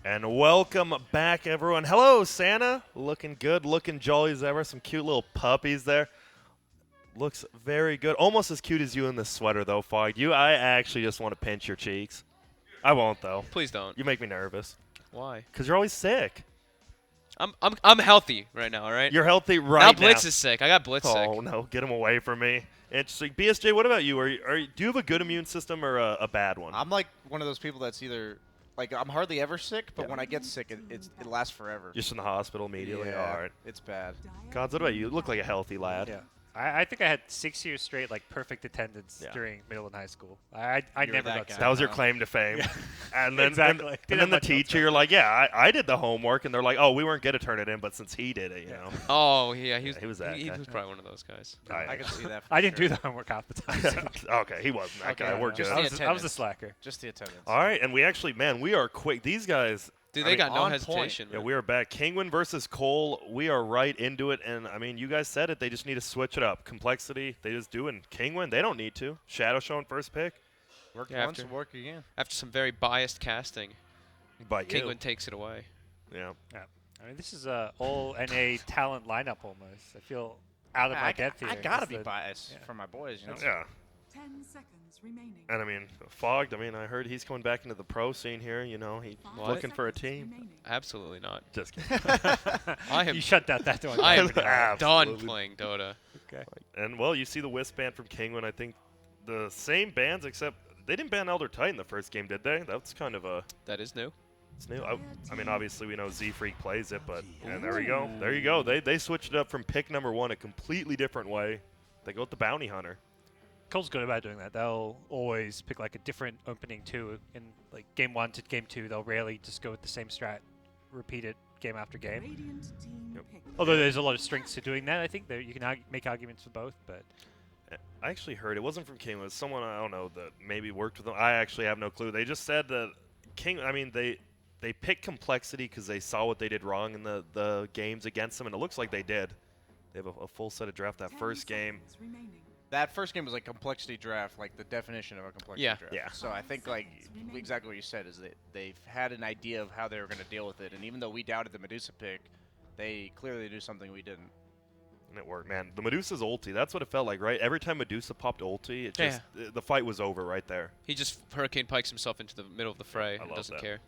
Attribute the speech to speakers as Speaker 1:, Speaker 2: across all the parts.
Speaker 1: And welcome back, everyone. Hello, Santa. Looking good, looking jolly as ever. Some cute little puppies there. Looks very good. Almost as cute as you in this sweater, though, Fog. I actually just want to pinch your cheeks. I won't, though.
Speaker 2: Please don't.
Speaker 1: You make me nervous.
Speaker 2: Why?
Speaker 1: Because you're always sick.
Speaker 2: I'm healthy right now, all right?
Speaker 1: You're healthy right
Speaker 2: now.
Speaker 1: now.
Speaker 2: Blitz is sick. I got Blitz sick.
Speaker 1: Oh, no. Get him away from me. Interesting. BSJ, what about you? Do you have a good immune system or a bad one?
Speaker 3: I'm like one of those people that's either like I'm hardly ever sick, but when I get sick, it lasts forever.
Speaker 1: Just in the hospital immediately?
Speaker 3: Yeah,
Speaker 1: All right.
Speaker 3: it's bad.
Speaker 1: Gods, what about you? You look like a healthy lad.
Speaker 4: Yeah. I think I had 6 years straight, like, perfect attendance during middle and high school. I never
Speaker 3: that
Speaker 4: got
Speaker 3: guy.
Speaker 4: sick.
Speaker 1: That was your claim to fame.
Speaker 4: Yeah.
Speaker 1: And then,
Speaker 4: Exactly.
Speaker 1: and
Speaker 4: Didn't
Speaker 1: then
Speaker 4: have
Speaker 1: the
Speaker 4: much else
Speaker 1: teacher,
Speaker 4: to
Speaker 1: you're like, yeah, I did the homework. And they're like, oh, we weren't going to turn it in, but since he did it, you know.
Speaker 2: Oh, yeah. He
Speaker 1: was that
Speaker 2: He
Speaker 1: guy.
Speaker 2: was probably one of those guys.
Speaker 3: I can see that. For
Speaker 4: I didn't
Speaker 3: sure.
Speaker 4: do the homework half the time.
Speaker 1: Okay, he wasn't that
Speaker 3: Okay,
Speaker 1: guy. We're
Speaker 3: just
Speaker 1: good.
Speaker 3: the
Speaker 4: I was a
Speaker 3: attendance.
Speaker 4: slacker.
Speaker 3: Just the attendance.
Speaker 1: All right, and we actually, man, we are quick. These guys.
Speaker 2: Dude,
Speaker 1: I
Speaker 2: they
Speaker 1: mean,
Speaker 2: got no
Speaker 3: on
Speaker 2: hesitation.
Speaker 1: Yeah,
Speaker 2: man.
Speaker 1: we are back. Kinguin versus Cole. We are right into it. And, I mean, you guys said it. They just need to switch it up. Complexity, they just do. And Kinguin, they don't need to. Shadow showing first pick.
Speaker 3: Work
Speaker 2: Yeah,
Speaker 3: once,
Speaker 2: after-
Speaker 3: work again.
Speaker 2: After some very biased casting,
Speaker 1: But you.
Speaker 2: Kinguin takes it away.
Speaker 1: Yeah.
Speaker 4: Yeah. I mean, this is a all NA talent lineup almost. I feel out of my depth here.
Speaker 3: I gotta
Speaker 4: Just
Speaker 3: be
Speaker 4: the-
Speaker 3: biased
Speaker 4: yeah.
Speaker 3: for my boys, you know.
Speaker 1: Yeah.
Speaker 5: 10 seconds remaining.
Speaker 1: And, I mean, Fogged, I mean, I heard he's coming back into the pro scene here. You know, he's
Speaker 2: What?
Speaker 1: looking for a team.
Speaker 2: Absolutely not.
Speaker 1: Just kidding.
Speaker 2: I am.
Speaker 4: You shut that door.
Speaker 2: I am done
Speaker 1: Absolutely.
Speaker 2: playing Dota.
Speaker 4: Okay.
Speaker 1: And, well, you see the Wisp ban from Kinguin. I think the same bans, except they didn't ban Elder Titan the first game, did they? That's kind of a...
Speaker 2: That is new.
Speaker 1: It's new. I mean, obviously, we know Z-Freak plays it, but... And there we go. There you go. They switched it up from pick number 1 a completely different way. They go with the Bounty Hunter.
Speaker 4: Cole's good about doing that. They'll always pick like a different opening two in like game 1 to game 2. They'll rarely just go with the same strat, repeat it game after game.
Speaker 5: Radiant team
Speaker 1: Yep.
Speaker 5: pick.
Speaker 4: Although there's a lot of strengths to doing that, I think that you can make arguments for both. But
Speaker 1: I actually heard, it wasn't from King, it was someone I don't know that maybe worked with them. I actually have no clue. They just said that King, I mean, they picked Complexity because they saw what they did wrong in the games against them, and it looks like they did. They have a full set of draft that
Speaker 5: 10
Speaker 1: first game.
Speaker 5: seconds remaining.
Speaker 3: That first game was like complexity draft, like the definition of a complexity
Speaker 2: Yeah.
Speaker 3: draft.
Speaker 1: Yeah.
Speaker 3: So I think like exactly what you said is that they've had an idea of how they were going to deal with it, and even though we doubted the Medusa pick, they clearly knew something we didn't.
Speaker 1: And it worked, man. The Medusa's ulti, that's what it felt like, right? Every time Medusa popped ulti, it just the fight was over right there.
Speaker 2: He just Hurricane Pikes himself into the middle of the fray and
Speaker 1: love
Speaker 2: doesn't
Speaker 1: that.
Speaker 2: care.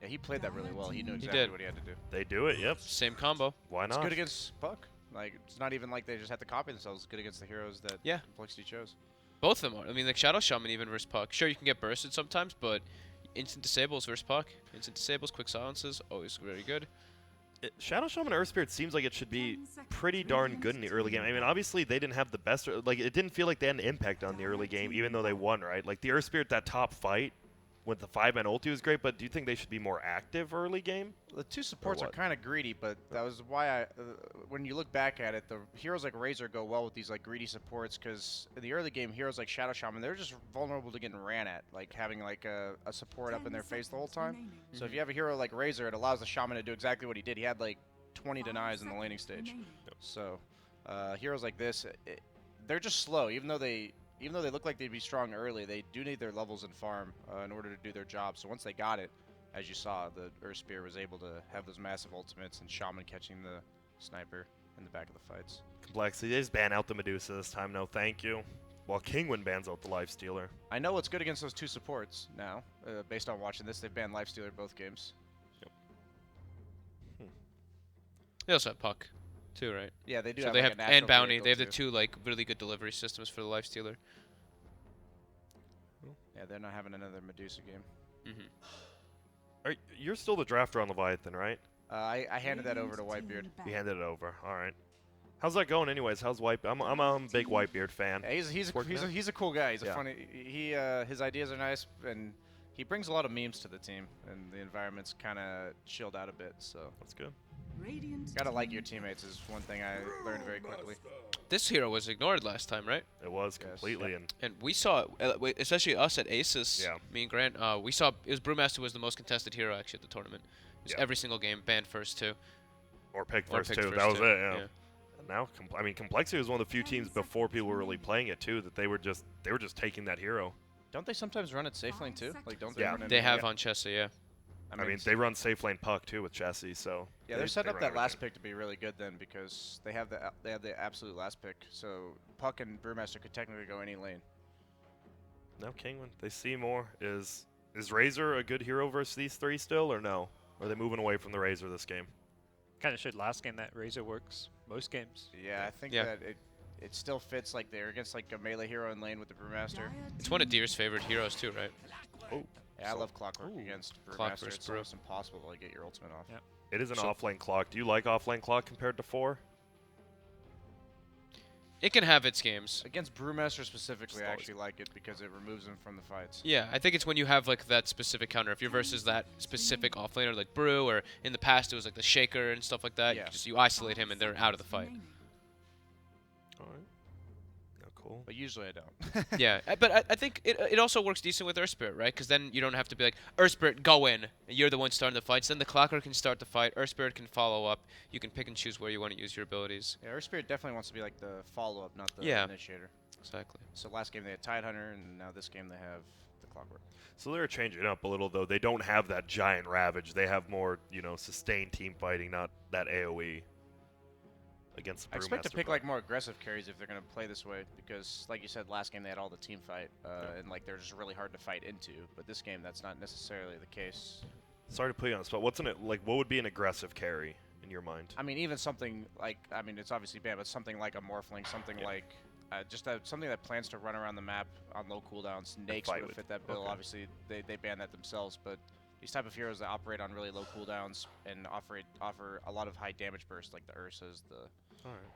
Speaker 3: Yeah, he played that really well. He knew
Speaker 5: He
Speaker 3: exactly
Speaker 2: did.
Speaker 3: what he had to do.
Speaker 1: They do it, yep.
Speaker 2: Same combo.
Speaker 1: Why
Speaker 3: It's
Speaker 1: not?
Speaker 3: good against Puck. Like it's not even like they just had to copy themselves. It's good against the heroes that
Speaker 2: Yeah.
Speaker 3: complexity chose.
Speaker 2: Both of them are. I mean, like Shadow Shaman even versus Puck. Sure, you can get bursted sometimes, but instant disables versus Puck. Instant disables, quick silences, always very good.
Speaker 1: Shadow Shaman Earth Spirit seems like it should be pretty darn good in the early game. I mean, obviously they didn't have the best, like it didn't feel like they had an impact on the early game, even though they won, right? Like the Earth Spirit, that top fight with the 5-man ulti was great, but do you think they should be more active early game?
Speaker 3: The two supports are
Speaker 1: what?
Speaker 3: kind of greedy, but that was why when you look back at it, the heroes like Razor go well with these like greedy supports because in the early game, heroes like Shadow Shaman, they're just vulnerable to getting ran at, like having like a support up in their face the whole time. So if you have a hero like Razor, it allows the Shaman to do exactly what he did. He had like 20 denies in the laning stage. So heroes like this, they're just slow, even though they look like they'd be strong early, they do need their levels in farm in order to do their job. So once they got it, as you saw, the Earth Spear was able to have those massive ultimates and Shaman catching the sniper in the back of the fights.
Speaker 1: Complexity, they just ban out the Medusa this time, no thank you. While Kinguin bans out the Lifestealer.
Speaker 3: I know what's good against those two supports now, based on watching this. They've banned Lifestealer both games.
Speaker 2: They also have Puck, too, right?
Speaker 3: Yeah, they do
Speaker 2: So
Speaker 3: have
Speaker 2: they
Speaker 3: like
Speaker 2: have
Speaker 3: a natural
Speaker 2: and Bounty.
Speaker 3: vehicle,
Speaker 2: They have the
Speaker 3: too.
Speaker 2: two like really good delivery systems for the Lifestealer.
Speaker 3: Yeah, they're not having another Medusa game.
Speaker 1: You're still the drafter on Leviathan, right?
Speaker 3: I handed that over to Whitebeard.
Speaker 1: You handed it over. All right. How's that going, anyways? How's I'm a big Whitebeard fan.
Speaker 3: Yeah, he's
Speaker 1: Working out?
Speaker 3: a cool guy. He's
Speaker 1: Yeah.
Speaker 3: a funny. His ideas are nice, and he brings a lot of memes to the team, and the environment's kind of chilled out a bit. So
Speaker 1: That's good.
Speaker 5: Radiant
Speaker 3: gotta like your
Speaker 5: team
Speaker 3: teammates is one thing I learned very quickly.
Speaker 2: This hero was ignored last time, right?
Speaker 1: It was
Speaker 3: Yes.
Speaker 1: completely, and
Speaker 2: And we saw, especially us at Aces,
Speaker 1: Yeah.
Speaker 2: me and Grant, we saw it was Brewmaster was the most contested hero actually at the tournament. It was
Speaker 1: Yeah.
Speaker 2: every single game, banned first two.
Speaker 1: or picked
Speaker 2: Or
Speaker 1: first
Speaker 2: picked
Speaker 1: two.
Speaker 2: first
Speaker 1: That was
Speaker 2: two,
Speaker 1: it. Yeah.
Speaker 2: yeah.
Speaker 1: And now, I mean, Complexity was one of the few teams before people were really playing it too that they were just taking that hero.
Speaker 3: Don't they sometimes run it safe lane too? Like don't they
Speaker 1: Yeah.
Speaker 3: run it?
Speaker 2: They
Speaker 3: in-
Speaker 2: have on Chessa, yeah.
Speaker 1: I mean, they run safe lane puck too with Chessie, so
Speaker 3: yeah, they're setting
Speaker 1: they
Speaker 3: up
Speaker 1: run
Speaker 3: that last
Speaker 1: everything.
Speaker 3: pick to be really good then because they have the absolute last pick. So Puck and Brewmaster could technically go any lane.
Speaker 1: No, Kinguin. They see more. Is Razor a good hero versus these three still, or no? Or are they moving away from the Razor this game?
Speaker 4: Kind of showed last game that Razor works most games.
Speaker 3: Yeah, I think
Speaker 2: Yeah.
Speaker 3: that it still fits like they're against like a melee hero in lane with the Brewmaster.
Speaker 2: It's one of Deer's favorite heroes too, right?
Speaker 1: Oh,
Speaker 3: Yeah, I
Speaker 1: so-
Speaker 3: love Clockwork
Speaker 1: Ooh.
Speaker 3: against
Speaker 2: Clock
Speaker 3: Brewmaster.
Speaker 2: versus
Speaker 3: It's
Speaker 2: Brew.
Speaker 3: almost impossible to like, get your ultimate off.
Speaker 4: Yep.
Speaker 1: it is an
Speaker 2: So-
Speaker 1: offlane clock. Do you like offlane clock compared to 4?
Speaker 2: It can have its games.
Speaker 3: Against Brewmaster specifically, I
Speaker 1: Just always-
Speaker 3: actually like it because it removes him from the fights.
Speaker 2: Yeah, I think it's when you have like that specific counter. If you're versus that specific offlaner like Brew, or in the past it was like the Shaker and stuff like that.
Speaker 3: Yeah.
Speaker 2: You isolate him and they're out of the fight.
Speaker 1: All right. No, cool.
Speaker 3: But usually I don't.
Speaker 2: Yeah, but I think it also works decent with Earth Spirit, right? Because then you don't have to be like, Earth Spirit, go in. And you're the one starting the fights. Then the Clocker can start the fight. Earth Spirit can follow up. You can pick and choose where you want to use your abilities.
Speaker 3: Yeah, Earth Spirit definitely wants to be like the follow-up, not the
Speaker 2: Yeah.
Speaker 3: initiator.
Speaker 2: Exactly.
Speaker 3: So last game they had Tidehunter, and now this game they have the Clockwork.
Speaker 1: So they're changing it up a little, though. They don't have that giant Ravage. They have more, sustained team fighting, not that AoE against the
Speaker 3: I expect to
Speaker 1: Brewmaster,
Speaker 3: pick
Speaker 1: but-
Speaker 3: like more aggressive carries if they're gonna play this way, because like you said, last game they had all the team fight, and like they're just really hard to fight into. But this game that's not necessarily the case.
Speaker 1: Sorry to put you on the spot. What would be an aggressive carry in your mind?
Speaker 3: I mean, even something like, I mean, it's obviously banned, but something like a Morphling, something like something that plans to run around the map on low cooldowns. Nakes
Speaker 1: fight
Speaker 3: would
Speaker 1: with-
Speaker 3: have fit that bill.
Speaker 1: okay.
Speaker 3: Obviously, they banned that themselves, but these type of heroes that operate on really low cooldowns and offer a lot of high damage burst, like the Ursas, the.
Speaker 1: All right.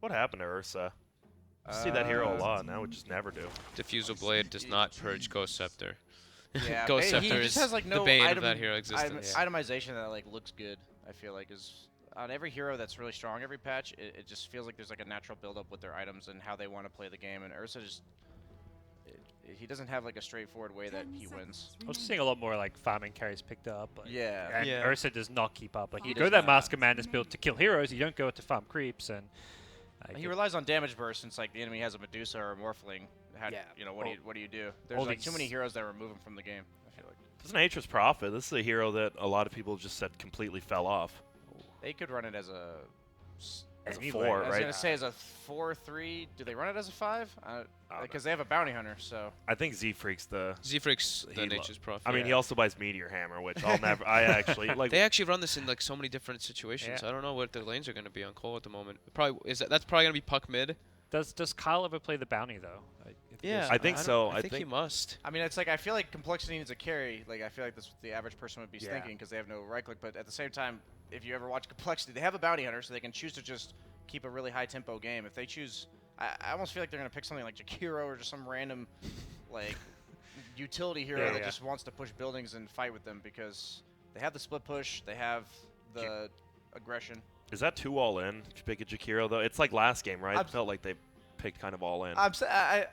Speaker 1: What happened to Ursa? I see that hero a lot. Now it just never do.
Speaker 2: Diffusal Blade does not purge Ghost Scepter.
Speaker 3: Yeah,
Speaker 2: Ghost
Speaker 3: he
Speaker 2: Scepter
Speaker 3: just
Speaker 2: is
Speaker 3: has like no
Speaker 2: the bane
Speaker 3: item,
Speaker 2: of that hero existence.
Speaker 3: Itemization that like looks good. I feel like is on every hero that's really strong. Every patch, it just feels like there's like a natural build-up with their items and how they want to play the game. And Ursa just he doesn't have like a straightforward way that he wins.
Speaker 4: I was seeing a lot more like farming carries picked up. Like,
Speaker 3: Yeah.
Speaker 4: And
Speaker 2: Yeah.
Speaker 4: Ursa does not keep up. Like
Speaker 3: He
Speaker 4: you
Speaker 3: does
Speaker 4: go that
Speaker 3: not.
Speaker 4: Mask of Madness build to kill heroes, you don't go to farm creeps, and
Speaker 3: He relies on damage burst since like the enemy has a Medusa or a Morphling.
Speaker 4: Yeah.
Speaker 3: What do you do? There's
Speaker 4: all
Speaker 3: like too many
Speaker 4: these-
Speaker 3: heroes that remove him from the game. I feel like
Speaker 1: This is Nature's Prophet. This is a hero that a lot of people just said completely fell off.
Speaker 3: they could run it as a.
Speaker 1: As a
Speaker 4: Anyway,
Speaker 1: 4,
Speaker 3: I was
Speaker 1: right?
Speaker 3: gonna say as a 4/3. Do they run it as a 5?
Speaker 1: don't
Speaker 3: Because they have a bounty hunter, so.
Speaker 1: I think Z-Freak's the...
Speaker 2: Z-Freak's
Speaker 1: He
Speaker 2: the
Speaker 1: lo-
Speaker 2: Nature's Prophet.
Speaker 1: I mean, he
Speaker 4: Yeah.
Speaker 1: also buys Meteor Hammer, which I'll never... I actually... like.
Speaker 2: They actually run this in like so many different situations.
Speaker 4: Yeah.
Speaker 2: I don't know what their lanes are going to be on Cole at the moment. That's probably going to be puck mid.
Speaker 4: does Kyle ever play the bounty though? Like, if there's-
Speaker 1: I think so.
Speaker 2: I think he must.
Speaker 3: I mean, it's like I feel like complexity needs a carry. Like I feel like that's what the average person would be
Speaker 4: Yeah.
Speaker 3: thinking because they have no right click. But at the same time, if you ever watch complexity, they have a bounty hunter, so they can choose to just keep a really high tempo game. If they choose, I almost feel like they're gonna pick something like Jakiro or just some random like utility hero
Speaker 4: Yeah,
Speaker 3: that
Speaker 4: yeah.
Speaker 3: just wants to push buildings and fight with them because they have the split push, they have the aggression.
Speaker 1: Is that 2 all in? Did you pick a Jakiro, though? It's like last game, right?
Speaker 3: I'm-
Speaker 1: It felt like they picked kind of all in.
Speaker 3: They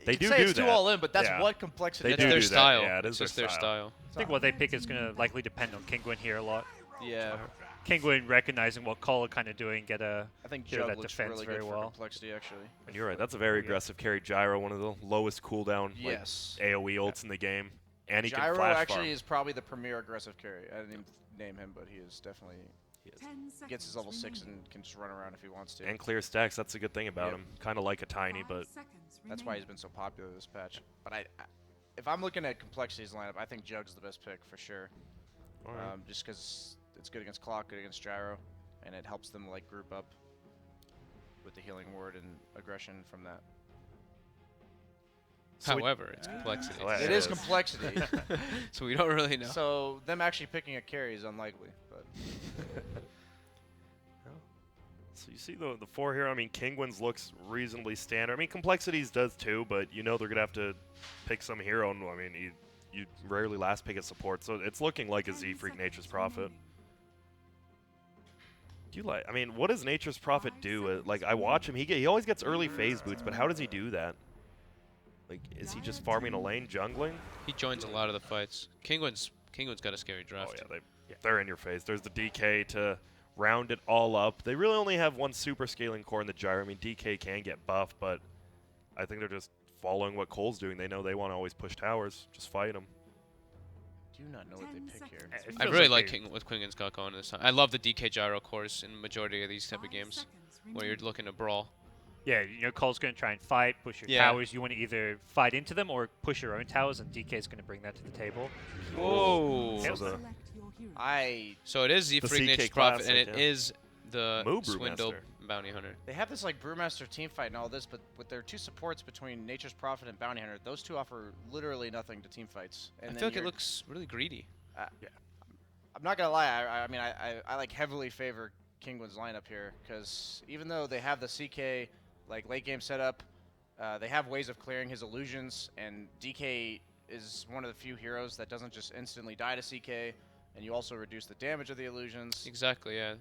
Speaker 1: They do
Speaker 3: say
Speaker 1: do
Speaker 3: it's too
Speaker 1: that.
Speaker 3: all in, but that's
Speaker 1: Yeah.
Speaker 3: what complexity.
Speaker 1: They
Speaker 2: That's
Speaker 1: do
Speaker 2: their
Speaker 1: do that.
Speaker 2: style.
Speaker 1: Yeah, it
Speaker 2: It's
Speaker 1: is their
Speaker 2: just their
Speaker 1: style.
Speaker 4: I think what they pick is going to likely depend on Kinguin here a lot.
Speaker 3: Yeah,
Speaker 4: Kinguin recognizing what Cole are kind of doing, get a
Speaker 3: I think
Speaker 4: hero
Speaker 3: Jug
Speaker 4: that
Speaker 3: looks
Speaker 4: defends
Speaker 3: really
Speaker 4: very
Speaker 3: good for
Speaker 4: well.
Speaker 3: complexity actually.
Speaker 1: And you're right. That's a very
Speaker 4: Yeah.
Speaker 1: aggressive carry. Gyro, one of the lowest cooldown
Speaker 3: Yes.
Speaker 1: AoE ults in the game. And he can
Speaker 3: Gyro
Speaker 1: flash
Speaker 3: actually
Speaker 1: farm.
Speaker 3: is probably the premier aggressive carry. I didn't even name him, but he is definitely gets his level 6 and can just run around if he wants to.
Speaker 1: And clear stacks. That's a good thing about
Speaker 3: Yep.
Speaker 1: him. Kind of like a Tiny, but
Speaker 3: That's why he's been so popular this patch. But if I'm looking at complexity's lineup, I think Jug's the best pick for sure.
Speaker 1: all right.
Speaker 3: Just because it's good against Clock, good against Gyro, and it helps them like group up with the healing ward and aggression from that.
Speaker 1: So we-
Speaker 2: However, it's complexity.
Speaker 1: Oh, yeah,
Speaker 3: It is complexity.
Speaker 2: So we don't really know.
Speaker 3: So them actually picking a carry is unlikely. But
Speaker 1: So you see the 4 here. I mean, Kinguin's looks reasonably standard. I mean, Complexities does too, but you know they're going to have to pick some hero. And, I mean, you rarely last pick a support. So it's looking like a Z-Freak Nature's Prophet. Do you like? I mean, what does Nature's Prophet do? Like, I watch him. He always gets early phase boots, but how does he do that? Like, is he just farming a lane, jungling?
Speaker 2: He joins a lot of the fights. Kinguin's got a scary
Speaker 1: Oh
Speaker 2: draft.
Speaker 1: yeah, they're in your face. There's the DK to round it all up. They really only have one super scaling core in the Gyro. I mean, DK can get buffed, but I think they're just following what Cole's doing. They know they want to always push towers. Just fight him.
Speaker 3: do not know what they
Speaker 5: 10
Speaker 3: pick here.
Speaker 5: seconds
Speaker 4: It
Speaker 2: I
Speaker 4: feels
Speaker 2: really
Speaker 4: like
Speaker 2: like
Speaker 4: they-
Speaker 2: what Kinguin's got going this time. I love the DK gyro cores in majority of these type of
Speaker 5: 5
Speaker 2: games
Speaker 5: seconds
Speaker 2: where you're
Speaker 5: remaining.
Speaker 2: looking to brawl.
Speaker 4: Yeah, Cole's going to try and fight, push your
Speaker 2: Yeah.
Speaker 4: towers. You want to either fight into them or push your own towers, and DK's going to bring that to the table.
Speaker 2: Whoa.
Speaker 1: So the
Speaker 5: Select your hero.
Speaker 2: So it is
Speaker 1: The
Speaker 2: Z-Freak
Speaker 1: CK
Speaker 2: Nature's Prophet, and
Speaker 1: Classic,
Speaker 2: it
Speaker 1: yeah.
Speaker 2: is the
Speaker 1: Moo
Speaker 2: Swindle
Speaker 1: Brewmaster.
Speaker 2: Bounty Hunter.
Speaker 3: They have this like Brewmaster team fight and all this, but with their 2 supports between Nature's Prophet and Bounty Hunter, those 2 offer literally nothing to team fights. And
Speaker 2: I
Speaker 3: then
Speaker 2: feel like it
Speaker 3: you're-
Speaker 2: looks really greedy.
Speaker 3: I'm not gonna lie. I mean, I like heavily favor Kinguin's lineup here because even though they have the CK like late game setup, they have ways of clearing his illusions, and DK is one of the few heroes that doesn't just instantly die to CK, and you also reduce the damage of the illusions.
Speaker 2: Exactly, yeah.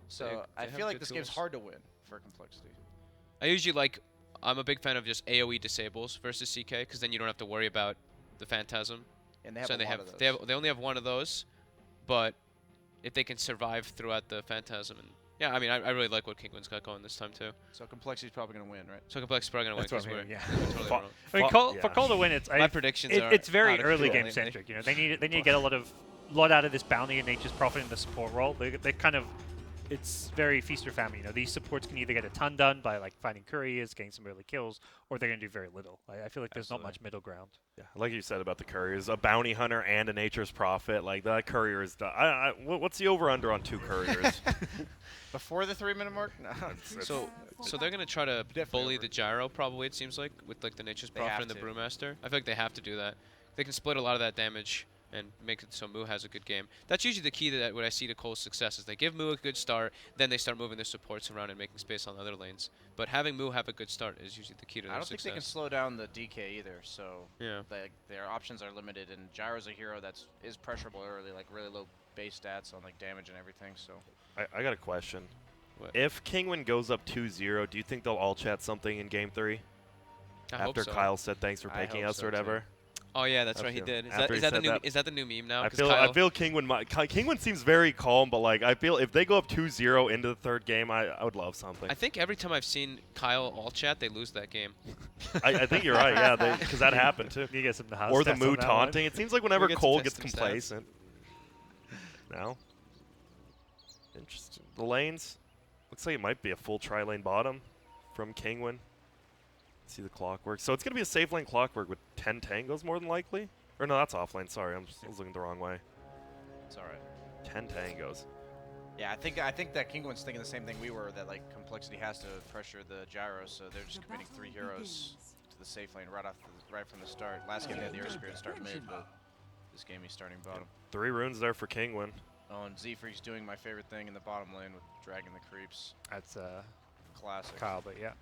Speaker 3: So
Speaker 2: they
Speaker 3: I
Speaker 2: have
Speaker 3: feel like
Speaker 2: good
Speaker 3: this game's
Speaker 2: tools.
Speaker 3: hard to win for complexity.
Speaker 2: I usually like, I'm a big fan of just AoE disables versus CK, because then you don't have to worry about the Phantasm.
Speaker 3: And they have
Speaker 2: So
Speaker 3: a lot of those.
Speaker 2: they only have one of those, but if they can survive throughout the Phantasm, and yeah, I mean, I really like what Kinguin's got going this time too.
Speaker 3: So complexity's probably gonna win, right?
Speaker 2: So Complex is probably gonna win
Speaker 4: That's what
Speaker 2: because
Speaker 4: I'm
Speaker 2: we're,
Speaker 4: hearing, yeah.
Speaker 2: we're totally
Speaker 1: Fu-
Speaker 2: wrong.
Speaker 4: I mean,
Speaker 1: Fu-
Speaker 4: Cole, for
Speaker 1: yeah.
Speaker 4: Cole to win, it's
Speaker 2: My predictions are
Speaker 4: it's very
Speaker 2: out of
Speaker 4: early
Speaker 2: control
Speaker 4: game
Speaker 2: lately.
Speaker 4: centric. They need to get a lot out of this bounty and Nature's Prophet in the support role. They kind of, it's very feast or famine. These supports can either get a ton done by like finding couriers, getting some early kills, or they're gonna do very little. I feel like there's not much middle ground.
Speaker 1: Yeah, like you said about the couriers, a bounty hunter and a nature's prophet. Like that courier is. What's the over under on 2 couriers?
Speaker 3: Before the 3-minute mark? No.
Speaker 2: So they're gonna try to
Speaker 3: Definitely
Speaker 2: bully
Speaker 3: over.
Speaker 2: the gyro, probably it seems like, with like the Nature's
Speaker 3: They
Speaker 2: Prophet
Speaker 3: have
Speaker 2: and the
Speaker 3: to.
Speaker 2: Brewmaster. I feel like they have to do that. They can split a lot of that damage and make it so Moo has a good game. That's usually the key to that. What I see to Cole's success is they give Moo a good start, then they start moving their supports around and making space on other lanes. But having Moo have a good start is usually the key to
Speaker 3: I
Speaker 2: their
Speaker 3: don't think
Speaker 2: success.
Speaker 3: they can slow down the DK either, so
Speaker 2: Yeah.
Speaker 3: their options are limited. And Gyro's a hero is pressurable early, like really low base stats on like damage and everything. So
Speaker 1: I got a question.
Speaker 2: What?
Speaker 1: If Kinguin goes up 2-0, do you think they'll all chat something in Game 3
Speaker 2: I hope
Speaker 1: after
Speaker 2: so.
Speaker 1: Kyle said thanks for
Speaker 3: I
Speaker 1: picking
Speaker 3: hope
Speaker 1: us
Speaker 3: so,
Speaker 1: or whatever?
Speaker 2: Oh yeah, that's
Speaker 1: I
Speaker 2: right. He
Speaker 1: feel-
Speaker 2: did. Is
Speaker 1: after he
Speaker 2: that the
Speaker 1: said
Speaker 2: new?
Speaker 1: that-
Speaker 2: Is that the new meme now?
Speaker 1: I
Speaker 2: 'Cause
Speaker 1: feel
Speaker 2: Kyle,
Speaker 1: Kinguin Kinguin seems very calm, but like I feel if they go up 2-0 into the 3rd game, I would love something.
Speaker 2: I think every time I've seen Kyle all chat, they lose that game.
Speaker 1: I think you're right. Yeah, because that happened too.
Speaker 4: You get some
Speaker 1: Or the
Speaker 4: stats
Speaker 1: Moo
Speaker 4: on that one.
Speaker 1: taunting. It seems like whenever
Speaker 2: gets
Speaker 1: Cole
Speaker 2: to
Speaker 1: gets
Speaker 2: test some stats.
Speaker 1: complacent. No. Interesting. The lanes. Looks like it might be a full tri-lane bottom from Kinguin. See the clockwork. So it's going to be a safe lane clockwork with 10 tangos more than likely. Or no, that's offlane. Sorry, I was looking the wrong way.
Speaker 3: it's all right.
Speaker 1: 10 tangos.
Speaker 3: Yeah, I think that Kinguin's thinking the same thing we were. That like complexity has to pressure the Gyro, so they're just
Speaker 5: The
Speaker 3: committing
Speaker 5: battle
Speaker 3: 3 heroes to the safe lane right from the start. Last game they had the Earth Spirit start mid, but this game he's starting bottom.
Speaker 1: 3 runes there for Kinguin.
Speaker 3: Oh, and Z-Freak's doing my favorite thing in the bottom lane with dragging the creeps.
Speaker 4: That's
Speaker 3: Classic.
Speaker 4: Kyle, but yeah.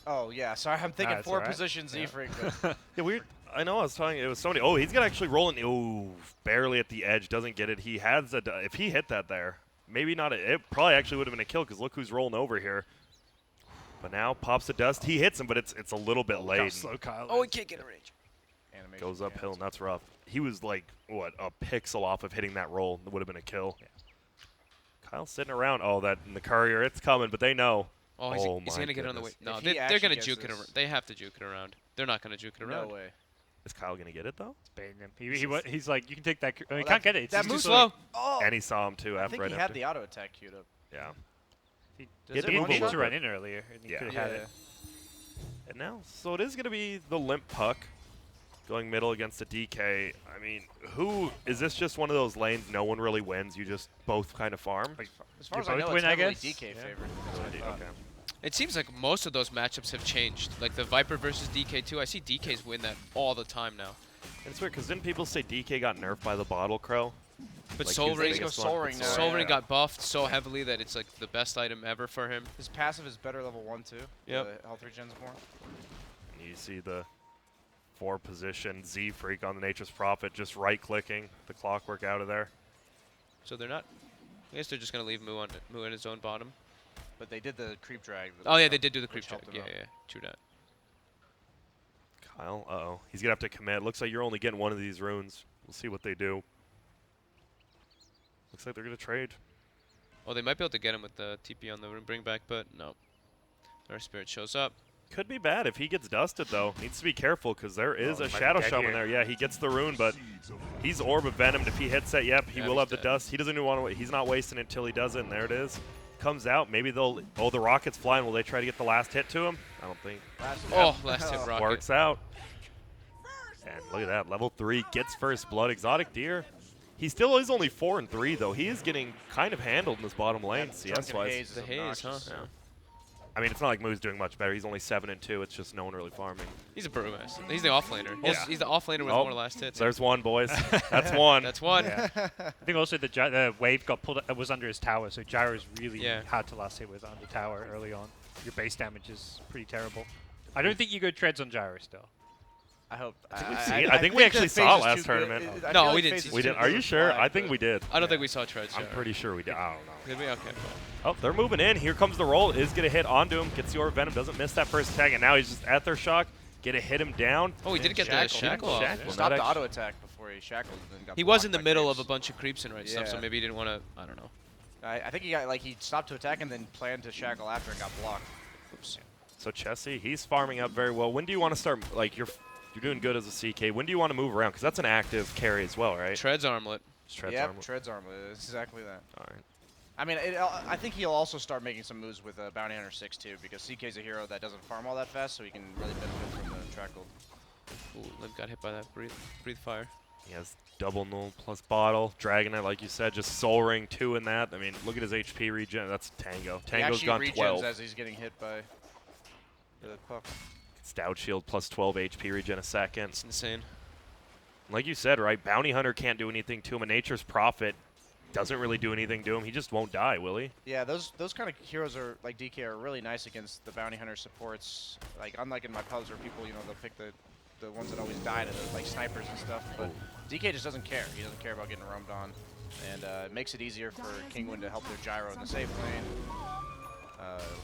Speaker 3: Oh yeah, sorry, I'm thinking
Speaker 4: it's
Speaker 3: 4
Speaker 4: alright.
Speaker 3: position
Speaker 4: Yeah.
Speaker 3: Z-Freak. But
Speaker 1: Yeah, weird. I know I was talking. It was somebody. Oh, he's gonna actually roll in. Oh, barely at the edge. Doesn't get it. He has a. If he hit that there, maybe not. It probably actually would have been a kill because look who's rolling over here. But now pops the dust. He hits him, but it's a little bit
Speaker 4: Look how
Speaker 1: late.
Speaker 4: slow Kyle
Speaker 2: Oh, he
Speaker 4: is.
Speaker 2: can't get a range.
Speaker 3: animation
Speaker 1: Goes uphill,
Speaker 3: cancels.
Speaker 1: and that's rough. He was like what a pixel off of hitting that roll. It would have been a kill.
Speaker 4: Yeah.
Speaker 1: Kyle's sitting around. Oh, that in the courier. It's coming, but they know.
Speaker 2: Oh,
Speaker 1: Oh
Speaker 2: he's
Speaker 1: my
Speaker 2: gonna get it on the way.
Speaker 1: goodness.
Speaker 2: No,
Speaker 3: If he
Speaker 2: they're
Speaker 3: actually
Speaker 2: gonna
Speaker 3: gets
Speaker 2: juke it
Speaker 3: this-
Speaker 2: around. They have to juke it around. They're not gonna juke it around.
Speaker 3: No way.
Speaker 1: Is Kyle gonna get it though?
Speaker 4: It's baiting him. He's like, you can take that.
Speaker 3: Oh,
Speaker 4: He
Speaker 3: that-
Speaker 4: can't get it. It's
Speaker 3: that
Speaker 4: just
Speaker 3: moves
Speaker 4: too
Speaker 2: slow.
Speaker 3: Oh,
Speaker 1: And he saw him too
Speaker 3: I
Speaker 1: after
Speaker 3: think
Speaker 1: right
Speaker 3: he
Speaker 1: after.
Speaker 3: had the auto attack queued up.
Speaker 1: Yeah.
Speaker 4: He,
Speaker 1: He had to
Speaker 4: he
Speaker 1: move a
Speaker 4: needed
Speaker 1: little
Speaker 4: to run
Speaker 1: bit.
Speaker 4: in earlier, and he
Speaker 1: Yeah.
Speaker 4: could have had
Speaker 3: Yeah.
Speaker 4: it.
Speaker 1: And now, so it is going to be the limp puck going middle against the DK. I mean, who is this? Just one of those lanes no one really wins. You just both kind of farm.
Speaker 3: As far
Speaker 4: You
Speaker 3: as I
Speaker 4: both
Speaker 3: know,
Speaker 4: win,
Speaker 3: it's
Speaker 4: I
Speaker 3: heavily
Speaker 4: guess?
Speaker 3: DK
Speaker 4: Yeah.
Speaker 3: favored. That's what I thought.
Speaker 1: Okay.
Speaker 2: It seems like most of those matchups have changed. Like the Viper versus DK2. I see DKs win that all the time now.
Speaker 1: And it's weird because didn't people say DK got nerfed by the bottle crow?
Speaker 2: But
Speaker 1: Like,
Speaker 2: Soul
Speaker 1: he was the
Speaker 2: Ring,
Speaker 1: biggest
Speaker 3: Soul
Speaker 1: one.
Speaker 3: Ring now,
Speaker 2: Soul
Speaker 3: yeah.
Speaker 2: Ring got buffed so heavily that it's like the best item ever for him.
Speaker 3: His passive is better level 1 too.
Speaker 2: Yep.
Speaker 3: The health regens more.
Speaker 1: And you see the 4 position Z Freak on the Nature's Prophet just right clicking the clockwork out of there.
Speaker 2: So they're not. I guess they're just gonna leave Moo in his own bottom.
Speaker 3: But they did the creep drag.
Speaker 2: Oh yeah, they did do the
Speaker 3: which
Speaker 2: creep check.
Speaker 3: helped him
Speaker 2: Yeah,
Speaker 3: out.
Speaker 2: yeah, true that.
Speaker 1: Kyle, uh-oh. He's going to have to commit. Looks like you're only getting one of these runes. We'll see what they do. Looks like they're going to trade.
Speaker 2: Oh, they might be able to get him with the TP on the room bring back, but no. Our spirit shows up.
Speaker 1: could be bad if he gets dusted, though. Needs to be careful because there is
Speaker 4: Oh,
Speaker 1: a
Speaker 4: he might be
Speaker 1: Shadow
Speaker 4: dead
Speaker 1: Shaman
Speaker 4: here.
Speaker 1: there. Yeah, he gets the rune, but he's Orb of Venomed. If he hits that, yep, he
Speaker 2: Yeah,
Speaker 1: will
Speaker 2: he's
Speaker 1: have the
Speaker 2: dead.
Speaker 1: dust. He doesn't even want to. He's not wasting it until he does it, and there it is. Comes out. Maybe they'll. Oh, the rocket's flying. Will they try to get the last hit to him? I don't think.
Speaker 2: Oh, last hit rocket.
Speaker 1: Works out. And look at that. Level 3 gets first blood. Exotic Deer. He still is only 4 and 3 though. He is getting kind of handled in this bottom lane, CS
Speaker 3: Drunken
Speaker 1: wise.
Speaker 3: Haze is
Speaker 2: The haze, huh?
Speaker 3: obnoxious.
Speaker 1: Yeah. I mean, it's not like Moo's doing much better. He's only 7 and 2. It's just no one really farming.
Speaker 2: He's a brewmaster. He's the offlaner.
Speaker 1: Yeah.
Speaker 2: He's the offlaner with
Speaker 1: Oh,
Speaker 2: more last hits.
Speaker 1: There's one, boys. That's one.
Speaker 2: That's one.
Speaker 4: Yeah. I think also the wave got pulled. Was under his tower, so Gyro's really
Speaker 2: Yeah.
Speaker 4: hard to last hit with under tower early on. Your base damage is pretty terrible. I don't think you go treads on Gyro still.
Speaker 3: I hope.
Speaker 1: I think we actually saw it last tournament.
Speaker 2: No, we didn't see
Speaker 1: We did. Are you sure? I think we did.
Speaker 2: I don't think we saw treads.
Speaker 1: I'm pretty sure we did. I don't know.
Speaker 2: Did we? Okay.
Speaker 1: Oh, they're moving in. Here comes the roll. Is going to hit onto him. Gets the Orb Venom. Doesn't miss that first tag. And now he's just at their shock. Gonna hit him down.
Speaker 2: Oh, he did get the shackle off.
Speaker 1: Shackle.
Speaker 3: Stopped
Speaker 1: Not
Speaker 3: the
Speaker 1: actu-
Speaker 3: auto attack before he shackled. And then got
Speaker 2: He was
Speaker 3: blocked
Speaker 2: in the
Speaker 3: by
Speaker 2: middle of
Speaker 3: creeps.
Speaker 2: a bunch of creeps and right stuff, so
Speaker 3: Yeah.
Speaker 2: maybe he didn't want to. I don't know.
Speaker 3: I think he got he stopped to attack and then planned to shackle after and got blocked.
Speaker 2: Oops.
Speaker 1: So Chessie, he's farming up very well. When do you want to start? Like you're doing good as a CK. When do you want to move around? Because that's an active carry as well, right?
Speaker 2: Treads armlet.
Speaker 1: Treads
Speaker 3: Yep,
Speaker 1: armor.
Speaker 3: Treads Armlet. It's exactly that.
Speaker 1: All right.
Speaker 3: I mean, I think he'll also start making some moves with Bounty Hunter 6 too, because CK's a hero that doesn't farm all that fast, so he can really benefit from the track gold.
Speaker 2: Ooh, Limp got hit by that breathe fire.
Speaker 1: He has double null plus bottle. Dragonite, like you said, just soul ring 2 in that. I mean, look at his HP regen. That's Tango.
Speaker 3: He
Speaker 1: Tango's
Speaker 3: actually
Speaker 1: gone
Speaker 3: regens
Speaker 1: 12.
Speaker 3: as he's getting hit by the puck.
Speaker 1: Stout shield plus 12 HP regen a second.
Speaker 2: It's insane.
Speaker 1: Like you said, right? Bounty Hunter can't do anything to him. And Nature's Prophet doesn't really do anything to him. He just won't die, will he?
Speaker 3: Yeah, those kind of heroes are like DK are really nice against the Bounty Hunter supports. Like unlike in my pubs where people, they'll pick the ones that always die to the like snipers and stuff. But DK just doesn't care. He doesn't care about getting roamed on, and it makes it easier for Kinguin to help their gyro in the safe lane.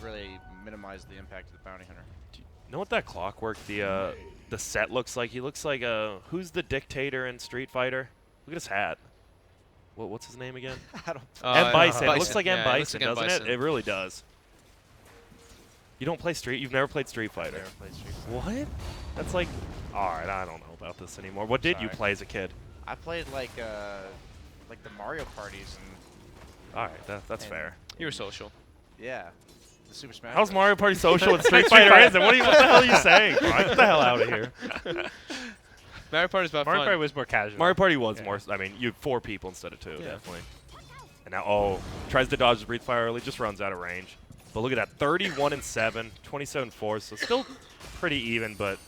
Speaker 3: Really minimize the impact of the Bounty Hunter.
Speaker 1: You know what that clockwork, the set looks like? He looks like who's the dictator in Street Fighter? Look at his hat. What's his name again?
Speaker 3: I don't.
Speaker 1: M. Bison. It looks like
Speaker 2: Yeah,
Speaker 1: M.
Speaker 2: it looks
Speaker 1: Bison,
Speaker 2: like M.
Speaker 1: doesn't
Speaker 2: Bison.
Speaker 1: it? It really does. You don't play Street? You've never played Street Fighter?
Speaker 3: Never played Street Fighter.
Speaker 1: What? That's like... Alright, I don't know about this anymore. What did you
Speaker 3: Sorry.
Speaker 1: play as a kid?
Speaker 3: I played like the Mario parties and
Speaker 1: Alright, that's
Speaker 3: And-
Speaker 1: fair.
Speaker 2: You were social.
Speaker 3: yeah, the Super Smash.
Speaker 1: How's
Speaker 3: Bros.
Speaker 1: Mario Party social with Street Fighter isn't? What the hell are you saying? Brian? Get the hell out of here.
Speaker 2: Mario Party's about
Speaker 4: Mario
Speaker 2: fun.
Speaker 4: Party was more casual.
Speaker 1: Mario Party was
Speaker 4: Yeah.
Speaker 1: more... I mean, you 4 people instead of 2,
Speaker 2: Yeah.
Speaker 1: definitely. And now, tries to dodge the breathe fire early, just runs out of range. But look at that, 31 and 7, 27 4, so still pretty even, but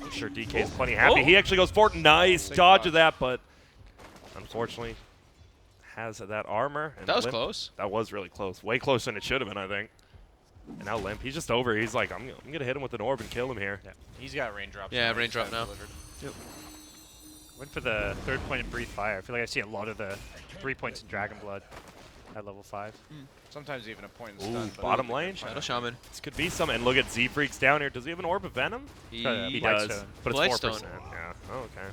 Speaker 1: I'm sure DK is plenty happy.
Speaker 2: Oh.
Speaker 1: He actually goes for it. Nice
Speaker 3: Sick
Speaker 1: dodge
Speaker 3: dodge.
Speaker 1: of that, but unfortunately has that armor. And
Speaker 2: That was
Speaker 1: Limp-
Speaker 2: close.
Speaker 1: That was really close. Way closer than it should have been, I think. And now Limp, he's just over. He's like, I'm going to hit him with an orb and kill him here.
Speaker 4: Yeah.
Speaker 3: He's got raindrops.
Speaker 2: Yeah,
Speaker 3: now, he's
Speaker 2: raindrop
Speaker 3: got it
Speaker 2: now.
Speaker 3: delivered.
Speaker 4: Went for the 3rd point in Breathe Fire. I feel like I see a lot of the 3 points in Dragon Blood at level 5.
Speaker 3: Sometimes even a point in
Speaker 1: Ooh,
Speaker 3: stun. but
Speaker 1: bottom
Speaker 3: it's a good
Speaker 1: lane.
Speaker 3: fight.
Speaker 2: Shadow Shaman.
Speaker 1: This could be some. And look at Z-Freak's down here. Does he have an orb of venom?
Speaker 2: He
Speaker 1: He
Speaker 4: Blightstone.
Speaker 1: does, but it's
Speaker 2: Blightstone.
Speaker 1: 4%. Yeah. Oh, okay.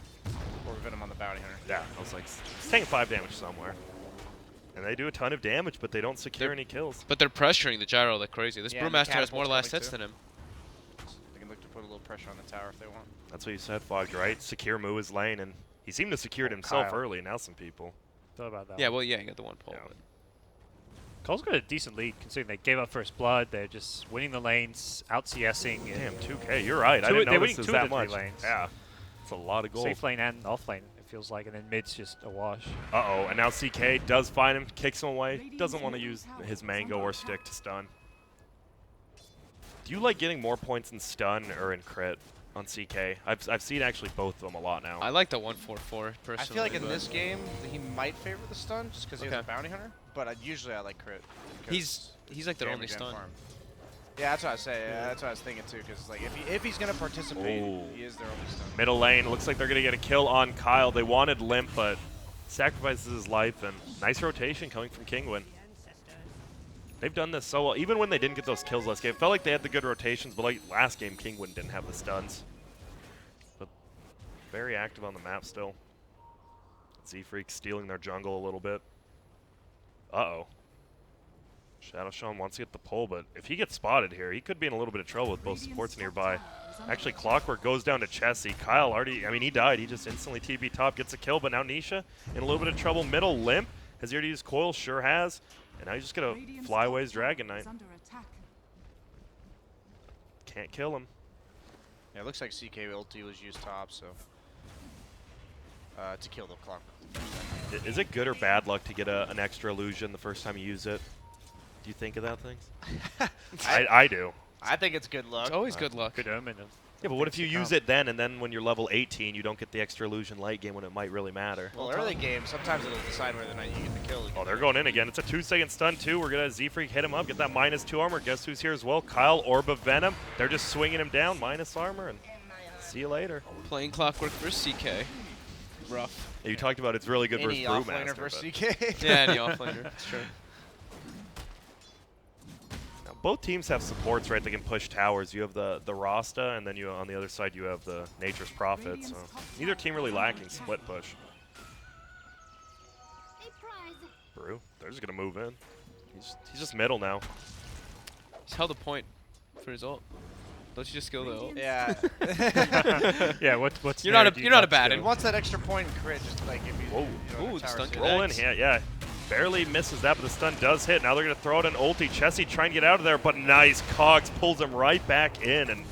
Speaker 3: Or Venom on the Bounty Hunter.
Speaker 1: Yeah, I was like, it's taking 5 damage somewhere. And they do a ton of damage, but they don't secure
Speaker 2: They're-
Speaker 1: any kills.
Speaker 2: But they're pressuring the gyro like crazy. This
Speaker 3: Yeah, and the
Speaker 2: Brewmaster has more
Speaker 3: catapult's
Speaker 2: last
Speaker 3: coming
Speaker 2: hits
Speaker 3: too.
Speaker 2: than him.
Speaker 3: They can look to put a little pressure on the tower if they want.
Speaker 1: That's what you said, Fogged, right? Secure Mu his lane, and he seemed to secure it himself
Speaker 4: Kyle.
Speaker 1: early. Now some people.
Speaker 4: Thought about that.
Speaker 2: Yeah, well, yeah, he got the one pull.
Speaker 1: Yeah.
Speaker 2: but-
Speaker 4: Cole's got a decent lead considering they gave up first blood. They're just winning the lanes, out CSing.
Speaker 1: Damn, 2K. You're right. I
Speaker 4: Two-
Speaker 1: didn't
Speaker 4: they're
Speaker 1: know
Speaker 4: winning
Speaker 1: this is
Speaker 4: 2 of
Speaker 1: that
Speaker 4: the 3
Speaker 1: much.
Speaker 4: lanes.
Speaker 1: Yeah, it's a lot of gold.
Speaker 4: Safe lane and off lane, it feels like, and then mid's just a wash.
Speaker 1: Uh-oh, and now CK does find him, kicks him away. Doesn't want to use his mango or stick to stun. Do you like getting more points in stun or in crit on CK? I've seen actually both of them a lot now.
Speaker 2: I like the 144 personally.
Speaker 3: I feel like in
Speaker 2: but
Speaker 3: this game he might favor the stun just because he has
Speaker 2: Okay.
Speaker 3: a Bounty Hunter. But usually I like crit.
Speaker 2: he's like their only
Speaker 3: damage and
Speaker 2: stun.
Speaker 3: farm. Yeah, that's what I say. Yeah, that's what I was thinking too. Because like if he's gonna participate,
Speaker 1: Ooh.
Speaker 3: he is their only stun.
Speaker 1: Middle lane, looks like they're going to get a kill on Kyle. They wanted Limp, but sacrifices his life, and nice rotation coming from Kinguin. They've done this so well. Even when they didn't get those kills last game, it felt like they had the good rotations, but like last game, Kinguin didn't have the stuns. But very active on the map still. Z-Freak stealing their jungle a little bit. Uh-oh. Shadow Shaman wants to get the pull, but if he gets spotted here, he could be in a little bit of trouble with both supports nearby. Actually, Clockwork goes down to Chessie. Kyle already, I mean, he died. He just instantly TB top, gets a kill, but now Nisha in a little bit of trouble. Middle, Limp. Has he already used Coil? Sure has. And now he's just going to fly away his Dragon Knight. Can't kill him.
Speaker 3: Yeah, it looks like CK ulti was used top, so to kill the clock.
Speaker 1: Is it good or bad luck to get an extra illusion the first time you use it? Do you think of that things? I do.
Speaker 3: I think it's good luck.
Speaker 2: It's always good luck.
Speaker 4: Good omen of.
Speaker 1: Yeah, but what if you use it then, and then when you're level 18, you don't get the extra illusion late game when it might really matter?
Speaker 3: Well, early game, sometimes it'll decide whether or not you get the kill.
Speaker 1: Oh, they're going in again. It's a 2-second stun, too. We're going to Z-Freak hit him up, get that -2 armor. Guess who's here as well? Kyle, Orb of Venom. They're just swinging him down, minus armor, and see you later.
Speaker 2: Playing Clockwork versus CK. Rough.
Speaker 1: Yeah, you talked about it's really good
Speaker 3: Any
Speaker 1: versus
Speaker 3: offlaner
Speaker 1: Brewmaster.
Speaker 3: versus
Speaker 1: but
Speaker 3: CK.
Speaker 2: Yeah, any offlaner. That's true.
Speaker 1: now, both teams have supports, right? They can push towers. You have the Rasta, and then you on the other side you have the Nature's Prophet. So neither team really lacking split push. Brew, they're just going to move in. He's just middle now.
Speaker 2: He's held a point for his ult. Don't you just skill the ult?
Speaker 3: Yeah.
Speaker 4: Yeah, what's
Speaker 2: You're
Speaker 4: there
Speaker 2: not a
Speaker 4: do
Speaker 2: you're not a
Speaker 4: not
Speaker 2: bad
Speaker 3: He
Speaker 2: in.
Speaker 3: wants that extra point and crit, just like if you.
Speaker 1: Whoa.
Speaker 3: You know,
Speaker 2: Ooh,
Speaker 3: the tower
Speaker 2: stun
Speaker 3: sit.
Speaker 2: connect.
Speaker 1: Rolling, yeah. Barely misses that, but the stun does hit. Now they're going to throw out an ulti. Chessie trying to get out of there, but nice. Cogs pulls him right back in, and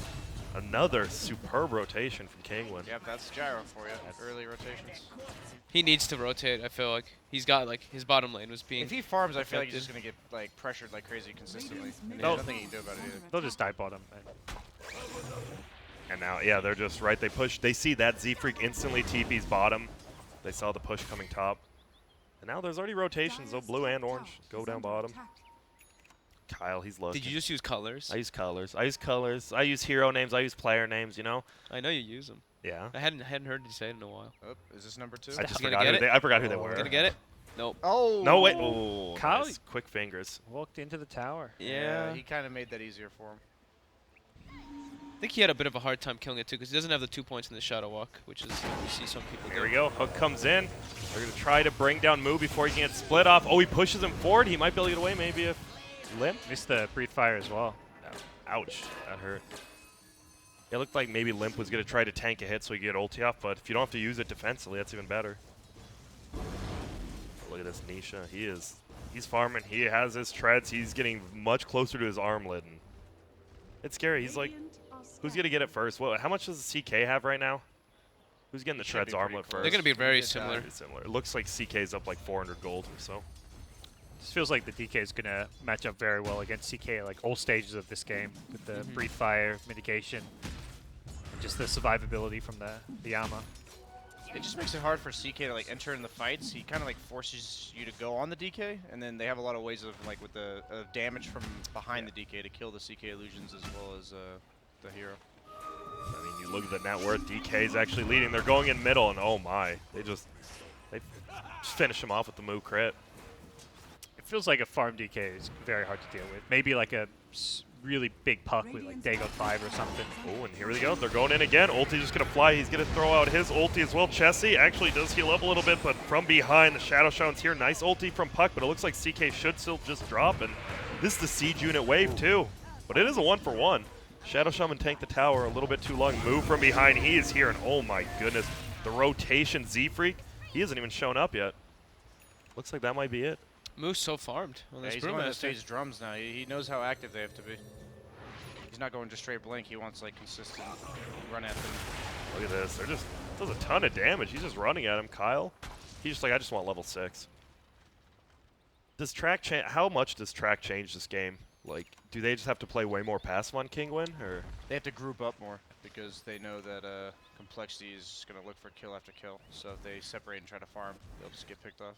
Speaker 1: another superb rotation from Kinguin.
Speaker 3: Yep, that's gyro for you. Early rotations.
Speaker 2: He needs to rotate. I feel like he's got like his bottom lane was being.
Speaker 3: If he farms, I feel like he's just
Speaker 2: affected.
Speaker 3: gonna get like pressured like crazy consistently. And
Speaker 1: No.
Speaker 3: there's nothing you can do about it either.
Speaker 4: They'll just die bottom.
Speaker 1: And now, yeah, they're just right. They push. They see that Z-Freak instantly TP's bottom. They saw the push coming top. And now there's already rotations, though. Blue and orange go down bottom. Kyle, he's looking.
Speaker 2: Did you just use colors?
Speaker 1: I use colors. I use colors. I use hero names. I use player names, you know?
Speaker 2: I know you use them.
Speaker 1: Yeah.
Speaker 2: I hadn't heard you say it in a while.
Speaker 3: Oh, is this number 2?
Speaker 1: I just
Speaker 2: He's gonna
Speaker 1: forgot
Speaker 2: get
Speaker 1: who
Speaker 2: it?
Speaker 1: they, I forgot who they
Speaker 4: Oh.
Speaker 1: were.
Speaker 2: Gonna get it? Nope.
Speaker 3: Oh.
Speaker 1: No, wait. Oh,
Speaker 4: Kyle-
Speaker 1: nice. Quick fingers.
Speaker 4: Walked into the tower.
Speaker 2: Yeah.
Speaker 3: He kind of made that easier for him.
Speaker 2: I think he had a bit of a hard time killing it too, because he doesn't have the 2 points in the Shadow Walk, which is we see some people
Speaker 1: Here
Speaker 2: do.
Speaker 1: we go. Hook comes in. They're going to try to bring down Moo before he can get split off. Oh, he pushes him forward. He might be able to get away maybe if Limp.
Speaker 4: Missed the breathe fire as well.
Speaker 1: Ouch. That hurt. It looked like maybe Limp was going to try to tank a hit so he could get ulti off, but if you don't have to use it defensively, that's even better. Look at this Nisha. He's farming. He has his treads. He's getting much closer to his armlet. And it's scary. He's like, who's going to get it first? Well, how much does the CK have right now? Who's getting the
Speaker 3: Should
Speaker 1: treads
Speaker 3: be pretty
Speaker 1: armlet
Speaker 3: close.
Speaker 2: They're
Speaker 1: first?
Speaker 2: gonna be very
Speaker 3: Good
Speaker 2: similar.
Speaker 1: Pretty similar. It looks like CK's up like 400 gold or so.
Speaker 4: This feels like the DK is going to match up very well against CK, like all stages of this game, with the breathe fire, mitigation, and just the survivability from the armor.
Speaker 3: It just makes it hard for CK to like enter in the fights. He kind of like forces you to go on the DK, and then they have a lot of ways of like with the damage from behind the DK to kill the CK illusions as well as the hero.
Speaker 1: I mean, you look at the net worth. DK's actually leading. They're going in middle, and oh my, they just finish him off with the Moo crit.
Speaker 4: It feels like a farm DK is very hard to deal with. Maybe like a really big puck with like Dagon 5 or something.
Speaker 1: Oh, and here we go. They're going in again. Ulti just going to fly. He's going to throw out his ulti as well. Chessie actually does heal up a little bit, but from behind, the Shadow Shaman's here. Nice ulti from Puck, but it looks like CK should still just drop, and this is the siege unit wave too. But it is a 1-for-1. Shadow Shaman tanked the tower a little bit too long. Move from behind. He is here, and oh my goodness. The rotation Z-Freak, he hasn't even shown up yet. Looks like that might be it.
Speaker 2: Moose so farmed on
Speaker 3: Yeah,
Speaker 2: this
Speaker 3: he's going to
Speaker 2: Brewmaster.
Speaker 3: stage drums now. He knows how active they have to be. He's not going just straight blink. He wants like consistent run at them.
Speaker 1: Look at this. They're just does a ton of damage. He's just running at him. Kyle, he's just like, I just want level 6. Does track change? How much does track change this game? Like, do they just have to play way more passive on Kinguin, or?
Speaker 3: They have to group up more because they know that complexity is going to look for kill after kill. So if they separate and try to farm, they'll just get picked off.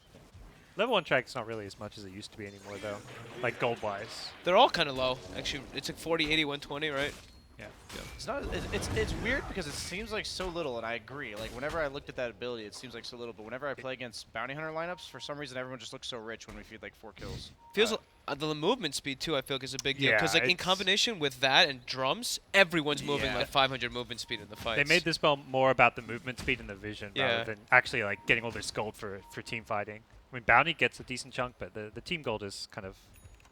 Speaker 4: Level 1 track's not really as much as it used to be anymore, though. Like gold-wise.
Speaker 2: They're all kind of low. Actually, it's like 40, 80, 120, right?
Speaker 4: Yeah.
Speaker 3: It's not. It's weird because it seems like so little, and I agree. Like whenever I looked at that ability, it seems like so little. But whenever I play against bounty hunter lineups, for some reason everyone just looks so rich when we feed like 4 kills.
Speaker 2: Feels the movement speed too. I feel like is a big deal
Speaker 4: Yeah,
Speaker 2: because like in
Speaker 4: it's-
Speaker 2: combination with that and drums, everyone's moving
Speaker 3: Yeah.
Speaker 2: like 500 movement speed in the fights.
Speaker 4: They made this spell more about the movement speed and the vision
Speaker 2: Yeah.
Speaker 4: rather than actually like getting all this gold for team fighting. I mean, bounty gets a decent chunk, but the team gold is kind of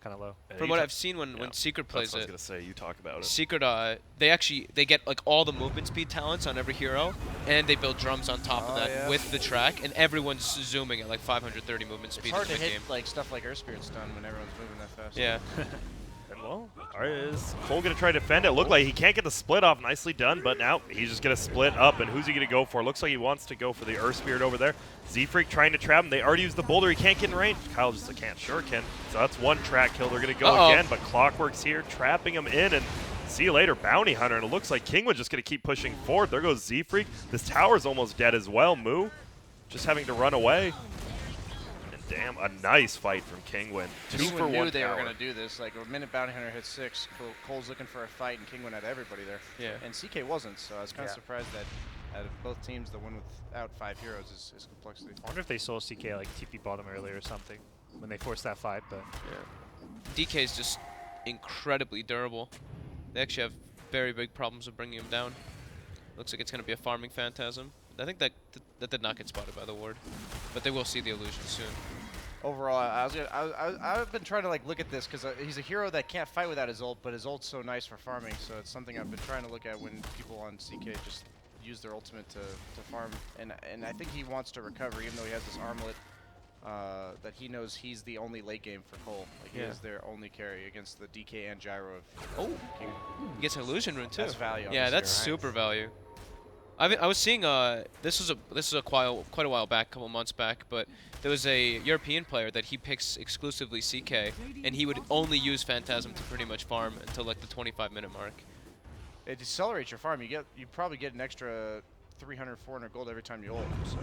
Speaker 4: kind of low.
Speaker 2: From what I've seen when Secret
Speaker 1: That's
Speaker 2: plays
Speaker 1: what I was
Speaker 2: it,
Speaker 1: gonna say. You talk about it.
Speaker 2: Secret, they get like all the movement speed talents on every hero, and they build drums on top of
Speaker 3: Oh,
Speaker 2: that
Speaker 3: yeah.
Speaker 2: with the track, and everyone's zooming at like 530 movement speed
Speaker 3: It's hard
Speaker 2: in
Speaker 3: to
Speaker 2: the
Speaker 3: hit
Speaker 2: game.
Speaker 3: like stuff like Earth Spirit's done when everyone's moving that fast.
Speaker 2: Yeah.
Speaker 1: And well, alright, is Cole gonna try to defend it? Look like he can't get the split off. Nicely done, but now he's just gonna split up. And who's he gonna go for? Looks like he wants to go for the Earth Spirit over there. Z-Freak trying to trap him. They already used the boulder. He can't get in range. Kyle just can't. Sure can. So that's one track kill. They're gonna go again, but Clockwork's here, trapping him in, and see you later, Bounty Hunter. And it looks like Kinguin's just gonna keep pushing forward. There goes Z-Freak. This tower's almost dead as well. Moo just having to run away. Damn, a nice fight from Kinguin. Two for
Speaker 3: Kinguin knew
Speaker 1: one
Speaker 3: they
Speaker 1: tower.
Speaker 3: were going to do this. Like, the minute Bounty Hunter hit 6, Cole's looking for a fight, and Kinguin had everybody there.
Speaker 2: Yeah.
Speaker 3: And CK wasn't, so I was kind of surprised that out of both teams, the one without 5 heroes is complexity.
Speaker 4: I wonder if they saw CK like TP bottom earlier or something when they forced that fight, but
Speaker 2: DK is just incredibly durable. They actually have very big problems with bringing him down. Looks like it's going to be a farming phantasm. I think that did not get spotted by the ward, but they will see the illusion soon.
Speaker 3: Overall, I've been trying to like look at this because he's a hero that can't fight without his ult, but his ult's so nice for farming. So it's something I've been trying to look at when people on CK just use their ultimate to farm. And I think he wants to recover, even though he has this armlet that he knows he's the only late game for Cole. Like he is their only carry against the DK and Gyro of King.
Speaker 2: He gets an illusion rune too.
Speaker 3: That's value.
Speaker 2: Yeah,
Speaker 3: obviously,
Speaker 2: that's
Speaker 3: right?
Speaker 2: super value. I was seeing this was quite a while back, a couple months back, but there was a European player that he picks exclusively CK, and he would only use Phantasm to pretty much farm until like the 25-minute mark.
Speaker 3: It accelerates your farm. You probably get an extra 300, 400 gold every time you ult. So.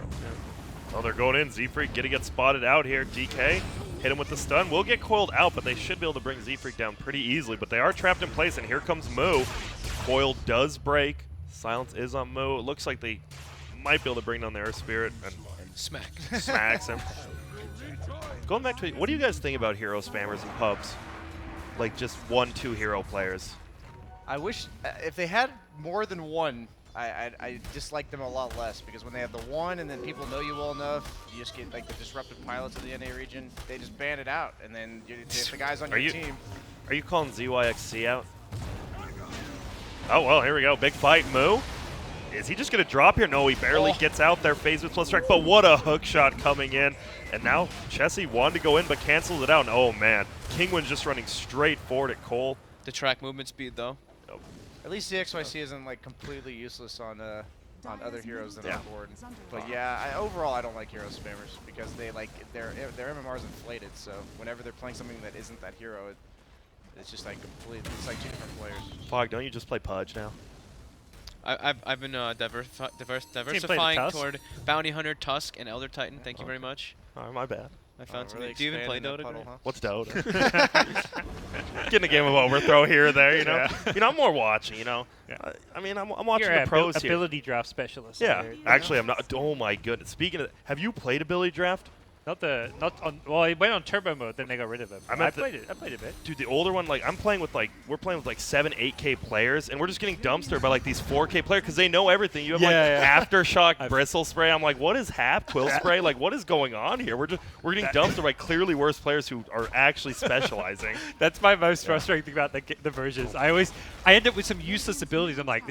Speaker 1: Oh, they're going in. Z-Freak gonna get spotted out here. DK hit him with the stun. Will get coiled out, but they should be able to bring Z-Freak down pretty easily. But they are trapped in place, and here comes Moo. Coil does break. Silence is on Moo. It looks like they might be able to bring down the Earth Spirit and
Speaker 2: Smack.
Speaker 1: smacks him. Going back to, what do you guys think about hero spammers in pubs? Like just 1-2 hero players.
Speaker 3: I wish if they had more than one, I dislike them a lot less because when they have the one and then people know you well enough, you just get like the disruptive pilots of the NA region. They just ban it out, and then if the guys on your team.
Speaker 1: Are you calling ZYXC out? Oh, well, here we go. Big fight. Moo. Is he just going to drop here? No, he barely gets out there. Phase with plus strike, but what a hook shot coming in. And now Chessie wanted to go in, but cancels it out. And oh, man. Kinguin's just running straight forward at Cole.
Speaker 2: The track movement speed, though.
Speaker 3: At least the XYC isn't like completely useless on other heroes than on board. But yeah, overall I don't like hero spammers because they like their MMR is inflated. So whenever they're playing something that isn't that hero, it's just like it's like two different players.
Speaker 1: Fog, don't you just play Pudge now?
Speaker 2: I've been diversifying toward Bounty Hunter, Tusk, and Elder Titan. Thank you very much.
Speaker 1: Oh, my bad.
Speaker 2: I found some.
Speaker 3: Really
Speaker 2: Do you even play
Speaker 3: expanding that
Speaker 2: Dota?
Speaker 3: puddle,
Speaker 2: Greg?
Speaker 3: huh?
Speaker 1: What's Dota? Getting a game of overthrow here or there, you know.
Speaker 4: Yeah.
Speaker 1: You know, I'm more watching, you know.
Speaker 4: Yeah.
Speaker 1: I mean, I'm watching
Speaker 4: you're
Speaker 1: the pros
Speaker 4: an
Speaker 1: here.
Speaker 4: ability draft specialist.
Speaker 1: Yeah,
Speaker 4: There.
Speaker 1: actually, I'm not. Oh my goodness. Speaking of, have you played Ability Draft?
Speaker 4: Not on. Well, it went on turbo mode, then they got rid of it.
Speaker 1: I
Speaker 4: played it. I played a bit.
Speaker 1: Dude, the older one, like, we're playing with like 7, 8K players, and we're just getting dumpstered by like these 4K players because they know everything. You have Aftershock, Bristle Spray. I'm like, what is Hap, Quill Spray? Like, what is going on here? We're getting dumpstered by clearly worse players who are actually specializing.
Speaker 4: That's my most frustrating thing about the versions. I end up with some useless abilities. I'm like,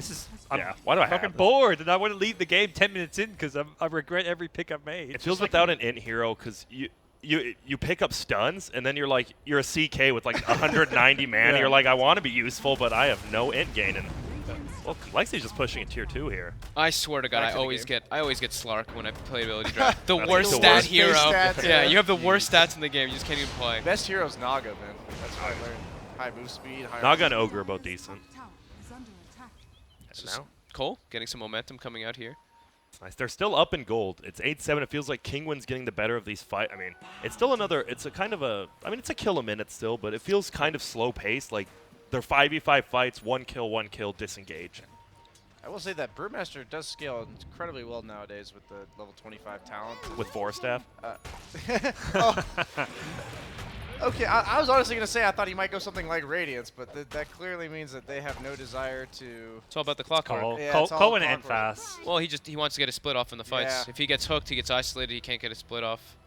Speaker 4: I'm
Speaker 1: Why do I have
Speaker 4: fucking
Speaker 1: this?
Speaker 4: bored, and I want to leave the game 10 minutes in because I regret every pick I've made.
Speaker 1: It feels without an int hero because you pick up stuns, and then you're a CK with like 190 mana.
Speaker 4: Yeah.
Speaker 1: You're like, I want to be useful, but I have no int gain. And well, Lexi's just pushing a tier 2 here.
Speaker 2: I swear to God,
Speaker 3: Back
Speaker 2: I
Speaker 3: to the
Speaker 2: always
Speaker 3: game.
Speaker 2: get Slark when I play ability draft. The worst
Speaker 1: the
Speaker 2: stat
Speaker 1: worst
Speaker 2: hero.
Speaker 3: stats,
Speaker 2: Yeah,
Speaker 3: yeah.
Speaker 2: you have the worst stats in the game. You just can't even play.
Speaker 3: Best hero's Naga, man. That's what I learned. High move speed. High
Speaker 1: Naga and Ogre are both decent.
Speaker 5: Tower is under attack.
Speaker 1: And
Speaker 2: Just
Speaker 1: now,
Speaker 2: Cole getting some momentum coming out here.
Speaker 1: it's nice. They're still up in gold. It's 8-7. It feels like Kinguin's getting the better of these fights. I mean, it's still it's a kill a minute still, but it feels kind of slow paced. Like they're 5v5 fights, one kill, disengage.
Speaker 3: I will say that Brewmaster does scale incredibly well nowadays with the level 25 talent.
Speaker 1: With 4 staff.
Speaker 3: Oh. Okay, I was honestly going to say I thought he might go something like Radiance, but that clearly means that they have no desire to...
Speaker 2: It's all about the clock card.
Speaker 4: Cole,
Speaker 3: Yeah,
Speaker 4: Cole,
Speaker 3: it's all
Speaker 4: Cole and end
Speaker 3: clockwork.
Speaker 4: fast.
Speaker 2: Well, he wants to get a split off in the fights.
Speaker 3: Yeah.
Speaker 2: If he gets hooked, he gets isolated. He can't get a split off.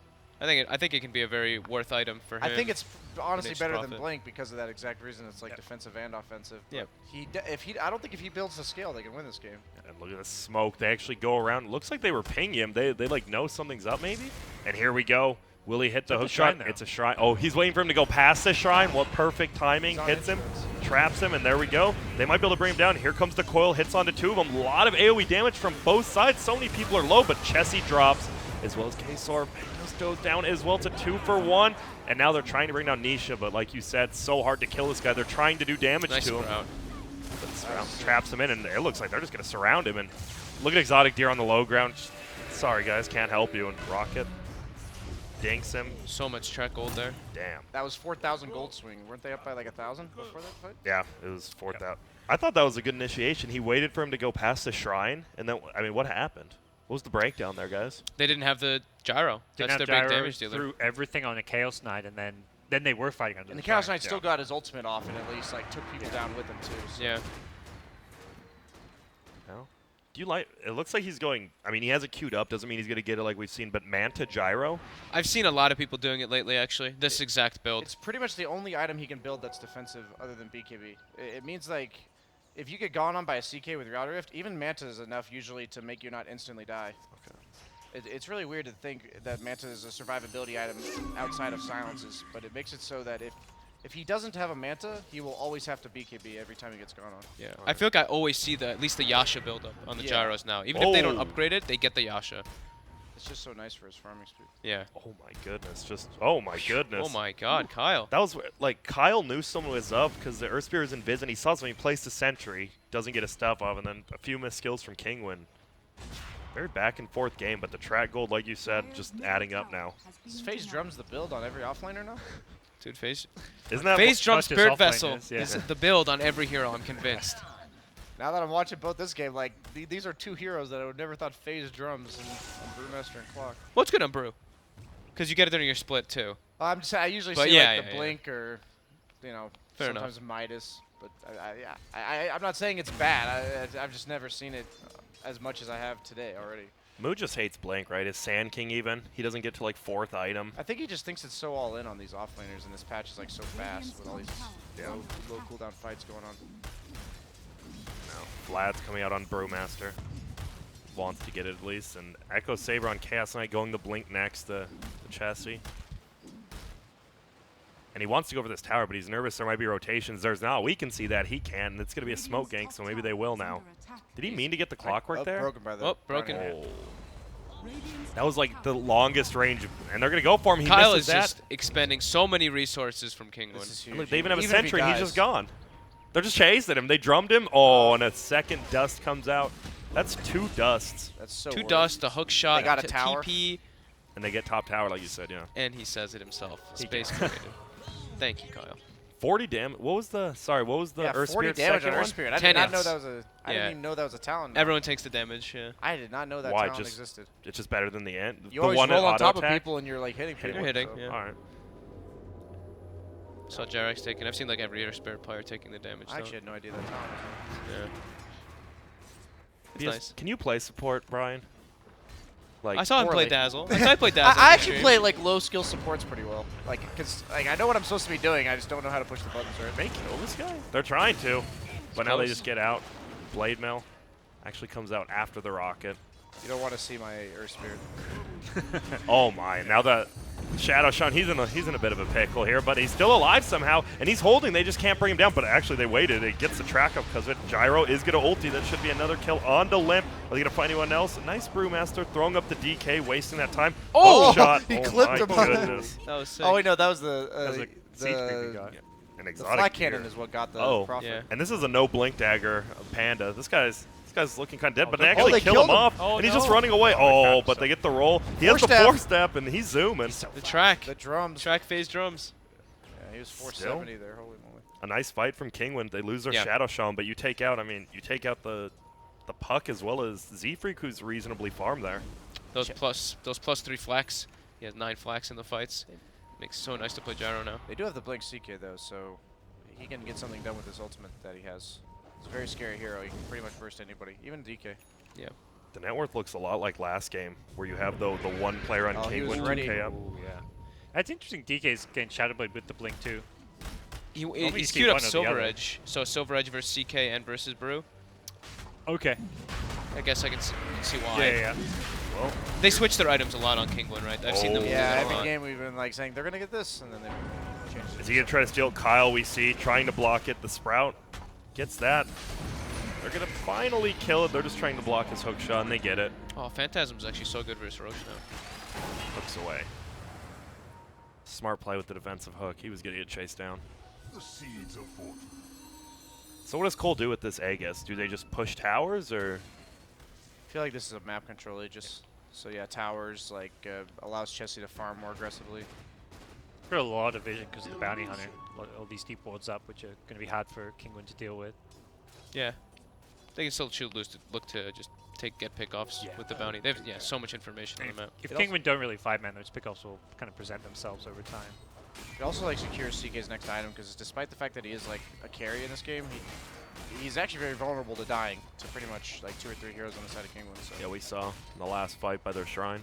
Speaker 2: I think it can be a very worth item for him.
Speaker 3: I think it's honestly
Speaker 2: Niche
Speaker 3: better than
Speaker 2: profit.
Speaker 3: Blink because of that exact reason. It's like
Speaker 1: Yep.
Speaker 3: defensive and offensive.
Speaker 2: Yep.
Speaker 3: But I don't think if he builds the scale, they can win this game.
Speaker 1: And look at the smoke. They actually go around. Looks like they were pinging him. They like know something's up maybe. And here we go. Will he hit the hook
Speaker 4: shrine
Speaker 1: shot?
Speaker 4: now.
Speaker 1: It's a shrine. Oh, he's waiting for him to go past the shrine. What perfect timing.
Speaker 3: He's on
Speaker 1: Hits him,
Speaker 3: insurance.
Speaker 1: traps him, and there we go. They might be able to bring him down. Here comes the coil. Hits onto two of them. A lot of AoE damage from both sides. So many people are low, but Chessie drops as well as K-Sor. Just goes down as well to 2 for 1. And now they're trying to bring down Nisha, but like you said, so hard to kill this guy. They're trying to do damage
Speaker 2: Nice
Speaker 1: to him.
Speaker 2: sprout.
Speaker 1: But Sprout traps him in, and it looks like they're just going to surround him. And look at Exotic Deer on the low ground. Sorry, guys, can't help you. And Rocket dinks him.
Speaker 2: So much track gold there.
Speaker 1: Damn.
Speaker 3: That was 4,000 gold swing. Weren't they up by like 1,000 before that fight?
Speaker 1: Yeah, it was 4,000. I thought that was a good initiation. He waited for him to go past the shrine, and then, I mean, what happened? What was the breakdown there, guys?
Speaker 2: They didn't have the gyro.
Speaker 4: Didn't
Speaker 2: That's
Speaker 4: have
Speaker 2: their big
Speaker 4: gyro,
Speaker 2: damage dealer.
Speaker 4: threw everything on a Chaos Knight, and then they were fighting under
Speaker 3: And the
Speaker 4: the
Speaker 3: Chaos
Speaker 4: shrine.
Speaker 3: Knight still got his ultimate off and at least like took people down with him too. So.
Speaker 2: Yeah.
Speaker 1: No? Do you like, it looks like he's going, I mean, he has it queued up. Doesn't mean he's going to get it like we've seen, but Manta Gyro?
Speaker 2: I've seen a lot of people doing it lately, actually. This exact build.
Speaker 3: It's pretty much the only item he can build that's defensive other than BKB. It means like if you get gone on by a CK with Router Rift, even Manta is enough usually to make you not instantly die.
Speaker 1: Okay.
Speaker 3: It's really weird to think that Manta is a survivability item outside of silences, but it makes it so that if he doesn't have a Manta, he will always have to BKB every time he gets gone on.
Speaker 2: Yeah. I feel like I always see at least the Yasha build up on the
Speaker 3: Yeah.
Speaker 2: gyros now. Even if they don't
Speaker 1: Oh.
Speaker 2: upgrade it, they get the Yasha.
Speaker 3: It's just so nice for his farming speed.
Speaker 2: Yeah.
Speaker 1: Oh my goodness, just, oh my goodness.
Speaker 2: Oh my god, Kyle.
Speaker 1: That was, like, Kyle knew someone was up because the Earth Spear is invis, and he saw someone, he placed a sentry, doesn't get a stuff off, and then a few missed skills from Kinguin. Very back and forth game, but the track gold, like you said, just adding up now.
Speaker 3: Is FaZe Drums the build on every offlaner now?
Speaker 2: Dude, Phase
Speaker 1: Isn't that
Speaker 2: Phase Drum
Speaker 4: not just
Speaker 2: Spirit
Speaker 4: offlaners,
Speaker 2: Vessel
Speaker 4: yeah.
Speaker 2: is the build on every hero, I'm convinced.
Speaker 3: Now that I'm watching both this game, like these are two heroes that I would never thought FaZe Drums and Brewmaster and Clock.
Speaker 2: What's good on Brew? Because you get it during your split, too.
Speaker 3: I usually
Speaker 2: But
Speaker 3: see
Speaker 2: yeah,
Speaker 3: like the
Speaker 2: yeah, yeah.
Speaker 3: Blink or, you know,
Speaker 2: Fair enough.
Speaker 3: sometimes Midas. But I'm not saying it's bad. I've just never seen it as much as I have today already.
Speaker 1: Moo just hates Blink, right? Is Sand King even? He doesn't get to like 4th item.
Speaker 3: I think he just thinks it's so all in on these offlaners, and this patch is like so fast with all these low cooldown fights going on.
Speaker 1: No. Vlad's coming out on Brewmaster. Wants to get it at least. And Echo Saber on Chaos Knight going the Blink next, the Chessie. And he wants to go for this tower, but he's nervous there might be rotations. There's not. We can see that. He can. It's going to be a smoke gank, so maybe they will now. Did he mean to get the clockwork
Speaker 3: Oh,
Speaker 1: there?
Speaker 3: broken by the
Speaker 2: Oh, broken.
Speaker 3: Brownie.
Speaker 1: Oh. That was like the longest range, and they're going to go for him. He
Speaker 2: Kyle
Speaker 1: misses
Speaker 2: is
Speaker 1: that.
Speaker 2: just expending so many resources from
Speaker 3: This is
Speaker 2: Kinguin.
Speaker 3: huge.
Speaker 1: Look, they even have a
Speaker 3: if he
Speaker 1: sentry, and he's
Speaker 3: dies-
Speaker 1: just gone. They're just chasing him. They drummed him. Oh, and a second dust comes out. That's 2 dusts.
Speaker 3: That's so
Speaker 2: Two
Speaker 3: worth.
Speaker 2: dust, a hook shot,
Speaker 3: got a tower.
Speaker 2: TP,
Speaker 1: And they get top tower, like you said, yeah.
Speaker 2: and he says it himself.
Speaker 1: He
Speaker 2: Space
Speaker 1: can.
Speaker 2: created. Thank you, Kyle.
Speaker 1: 40 damage. What was the, what was the
Speaker 3: Yeah,
Speaker 1: Earth
Speaker 3: 40
Speaker 1: Spirit
Speaker 3: damage
Speaker 1: second
Speaker 3: on Earth
Speaker 1: one?
Speaker 3: Spirit. I
Speaker 2: 10
Speaker 3: did not know
Speaker 2: Fs.
Speaker 3: that was a. I
Speaker 2: Yeah.
Speaker 3: didn't even know that was a talent.
Speaker 2: Everyone takes the damage, yeah.
Speaker 3: I did not know that
Speaker 1: Why?
Speaker 3: talent
Speaker 1: Just-
Speaker 3: existed.
Speaker 1: It's just better than the end.
Speaker 3: You
Speaker 1: the
Speaker 3: always
Speaker 1: one
Speaker 3: roll
Speaker 1: at
Speaker 3: on top
Speaker 1: auto
Speaker 3: of
Speaker 1: attack?
Speaker 3: people and you're like hitting people.
Speaker 2: You're hitting,
Speaker 3: so-
Speaker 2: yeah.
Speaker 1: All right.
Speaker 2: Saw Jarek's taking. I've seen like every other spirit player taking the damage.
Speaker 3: I actually had no idea that talent was there.
Speaker 2: Yeah. It's
Speaker 1: Yes,
Speaker 2: nice.
Speaker 1: Can you play support, Brian? Like,
Speaker 2: I saw him play
Speaker 3: poorly.
Speaker 2: Dazzle. I played Dazzle.
Speaker 3: I
Speaker 2: on
Speaker 3: actually
Speaker 2: stream.
Speaker 3: play like low skill supports pretty well. Like, cause like I know what I'm supposed to be doing. I just don't know how to push the buttons right.
Speaker 1: May kill this guy? They're trying to, but now they
Speaker 2: close.
Speaker 1: just get out. Blade Mail actually comes out after the rocket.
Speaker 3: You don't want to see my Earth Spirit.
Speaker 1: Oh my! Now that Shadow Sean, he's in a bit of a pickle here, but he's still alive somehow, and he's holding. They just can't bring him down. But actually, they waited. It gets the track up because it. Gyro is gonna ulti. That should be another kill onto Limp. Are they gonna find anyone else? Nice Brewmaster throwing up the DK, wasting that time.
Speaker 3: Oh!
Speaker 1: shot!
Speaker 3: He
Speaker 1: Oh
Speaker 3: clipped
Speaker 1: my
Speaker 3: him on it.
Speaker 1: goodness!
Speaker 2: That was sick.
Speaker 3: Oh wait, no, that was the
Speaker 4: That was a siege creep he got.
Speaker 1: An
Speaker 3: the
Speaker 1: exotic
Speaker 3: flat cannon
Speaker 1: gear.
Speaker 3: is what got the
Speaker 1: Oh.
Speaker 3: profit.
Speaker 2: Yeah.
Speaker 1: And this is a no blink dagger Panda. This guy's looking kind of dead,
Speaker 4: Oh,
Speaker 1: but
Speaker 4: good
Speaker 1: they
Speaker 4: call.
Speaker 1: actually
Speaker 3: they
Speaker 1: kill
Speaker 3: killed
Speaker 1: him
Speaker 3: him.
Speaker 1: off,
Speaker 2: Oh,
Speaker 1: and he's just
Speaker 2: no.
Speaker 1: running away.
Speaker 4: my
Speaker 1: Oh,
Speaker 4: God,
Speaker 1: but
Speaker 4: so-
Speaker 1: they get the roll. He has the
Speaker 3: Four-step.
Speaker 1: 4-step, and he's zooming.
Speaker 2: The track.
Speaker 3: The drums.
Speaker 2: Track phase drums.
Speaker 3: Yeah, he was 470 there. Holy moly.
Speaker 1: A nice fight from Kinguin. They lose their
Speaker 2: Yeah.
Speaker 1: Shadow Shaman, but you take out, you take out the Puck as well as Z-Freak, who's reasonably farmed there.
Speaker 2: Those +3 flax. He has 9 flax in the fights. Makes it so nice to play Gyro now.
Speaker 3: They do have the Blink CK though, so he can get something done with his ultimate that he has. It's a very scary hero. He can pretty much burst anybody, even DK.
Speaker 2: Yeah.
Speaker 1: The net worth looks a lot like last game, where you have the one player on
Speaker 3: Oh, he was
Speaker 1: Kinguin
Speaker 3: ready.
Speaker 1: 2K up.
Speaker 4: Ooh, yeah. That's interesting. DK's getting Shadowblade with the blink too.
Speaker 2: He's
Speaker 4: see
Speaker 2: queued up
Speaker 4: one or the
Speaker 2: Silver
Speaker 4: other.
Speaker 2: Edge. So Silver Edge versus CK and versus Brew.
Speaker 4: Okay.
Speaker 2: I guess I can see why.
Speaker 4: Yeah.
Speaker 1: Well,
Speaker 2: They switch their items a lot on Kinguin, right? I've seen them
Speaker 1: Oh.
Speaker 2: do
Speaker 3: Yeah,
Speaker 2: that a
Speaker 3: every
Speaker 2: lot.
Speaker 3: game we've been like saying they're gonna get this, and then they change it.
Speaker 1: is he gonna try to steal Kyle? We see trying to block it. The Sprout gets that. They're gonna finally kill it. They're just trying to block his hook shot, and they get it.
Speaker 2: Oh, Phantasm's actually so good versus Roche now.
Speaker 1: Hooks away. Smart play with the defensive hook. He was gonna get chased down.
Speaker 6: The seeds of fortune.
Speaker 1: So what does Cole do with this Aegis? Do they just push towers, or?
Speaker 3: I feel like this is a map control Aegis. So yeah, towers like allows Chessie to farm more aggressively.
Speaker 4: For a lot of vision because of the bounty hunter. All these deep wards up, which are going to be hard for Kinguin to deal with.
Speaker 2: Yeah. They can still look to just get pickoffs
Speaker 4: Yeah.
Speaker 2: with the bounty. They have so much information on the map.
Speaker 4: If
Speaker 3: It also-
Speaker 4: Kinguin don't really 5-man, those pickoffs will kind of present themselves over time.
Speaker 3: It also like secures CK's next item because despite the fact that he is like a carry in this game, he's actually very vulnerable to dying to pretty much like 2 or 3 heroes on the side of Kinguin. So.
Speaker 1: Yeah, we saw in the last fight by their shrine.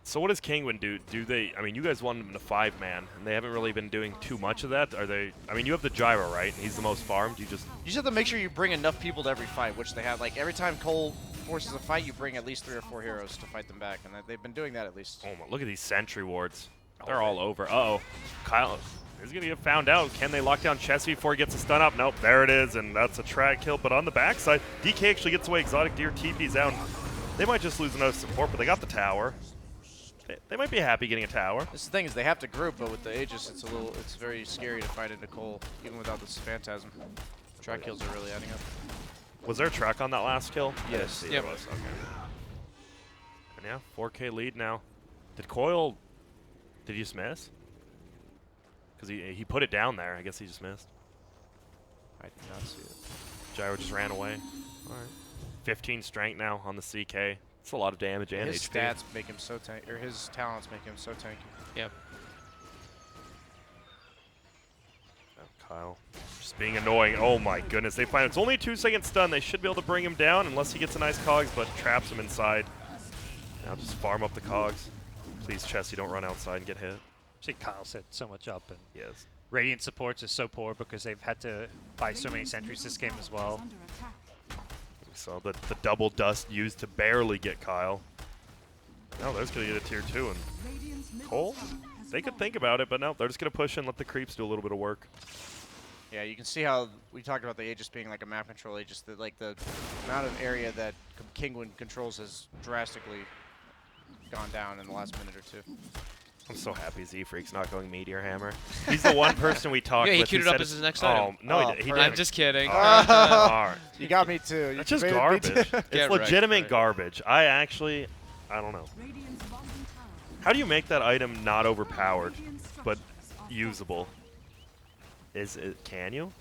Speaker 1: So what does Kinguin do? Do they? I mean, you guys wanted him to 5-man, and they haven't really been doing too much of that. Are they? I mean, you have the Gyro, right? He's the most farmed. You just
Speaker 3: You just have to make sure you bring enough people to every fight, which they have. Like every time Cole forces a fight, you bring at least 3 or 4 heroes to fight them back, and they've been doing that at least.
Speaker 1: oh my, look at these sentry wards. They're all over. Uh-oh, Kyle is gonna get found out. Can they lock down Chessie before he gets a stun up? Nope, there it is, and that's a track kill. But on the backside, DK actually gets away. Exotic Deer TP's out. They might just lose another support, but they got the tower. They might be happy getting a tower.
Speaker 3: This is the thing is they have to group, but with the Aegis, it's very scary to fight into Cole, even without this Phantasm. Track kills are really adding up.
Speaker 1: Was there a track on that last kill? I didn't
Speaker 3: Yes.
Speaker 1: see
Speaker 2: Yep.
Speaker 1: there was. Okay. And yeah, 4K lead now. Did Coil? Did he just miss? Because he put it down there. I guess he just missed.
Speaker 3: I did not see it.
Speaker 1: Gyro just ran away. All right. 15 strength now on the CK. It's a lot of damage and
Speaker 3: His
Speaker 1: HP.
Speaker 3: stats make him so tanky, or his talents make him so tanky.
Speaker 2: Yep.
Speaker 1: Oh, Kyle just being annoying. Oh my goodness. They find it's only a 2-second stun. They should be able to bring him down unless he gets a nice cogs, but traps him inside. Now just farm up the cogs. Please, Chessie, don't run outside and get hit.
Speaker 4: See, Kyle set so much up, and
Speaker 1: Yes.
Speaker 4: Radiant supports are so poor because they've had to buy so many sentries this game as well.
Speaker 5: Under attack.
Speaker 1: We saw the double dust used to barely get Kyle. Now they're just going to get a tier 2, and
Speaker 5: Radiant's middle
Speaker 1: Cole,
Speaker 5: tower has
Speaker 1: they could
Speaker 5: fallen.
Speaker 1: think about it, but no, they're just going to push in, let the creeps do a little bit of work.
Speaker 3: Yeah, you can see how we talked about the Aegis being like a map control Aegis. That like the amount of area that Kinguin controls has drastically gone down in the last minute or 2.
Speaker 1: I'm so happy Z-Freak's not going Meteor Hammer. He's the one person we talked
Speaker 2: Yeah, he
Speaker 1: with.
Speaker 2: queued it
Speaker 1: said
Speaker 2: up as
Speaker 1: it's-
Speaker 2: his next
Speaker 1: oh,
Speaker 2: item.
Speaker 1: no,
Speaker 3: Oh,
Speaker 1: he didn't.
Speaker 2: I'm just kidding.
Speaker 1: All right.
Speaker 3: You got me too.
Speaker 1: That's just
Speaker 3: You made me too.
Speaker 1: garbage.
Speaker 2: Get
Speaker 1: It's
Speaker 2: right,
Speaker 1: legitimate
Speaker 2: right.
Speaker 1: garbage. I don't know.
Speaker 5: Radiant's bottom tower.
Speaker 1: How do you make that item not overpowered,
Speaker 5: Radiant
Speaker 1: but
Speaker 5: structures are
Speaker 1: usable? Can you?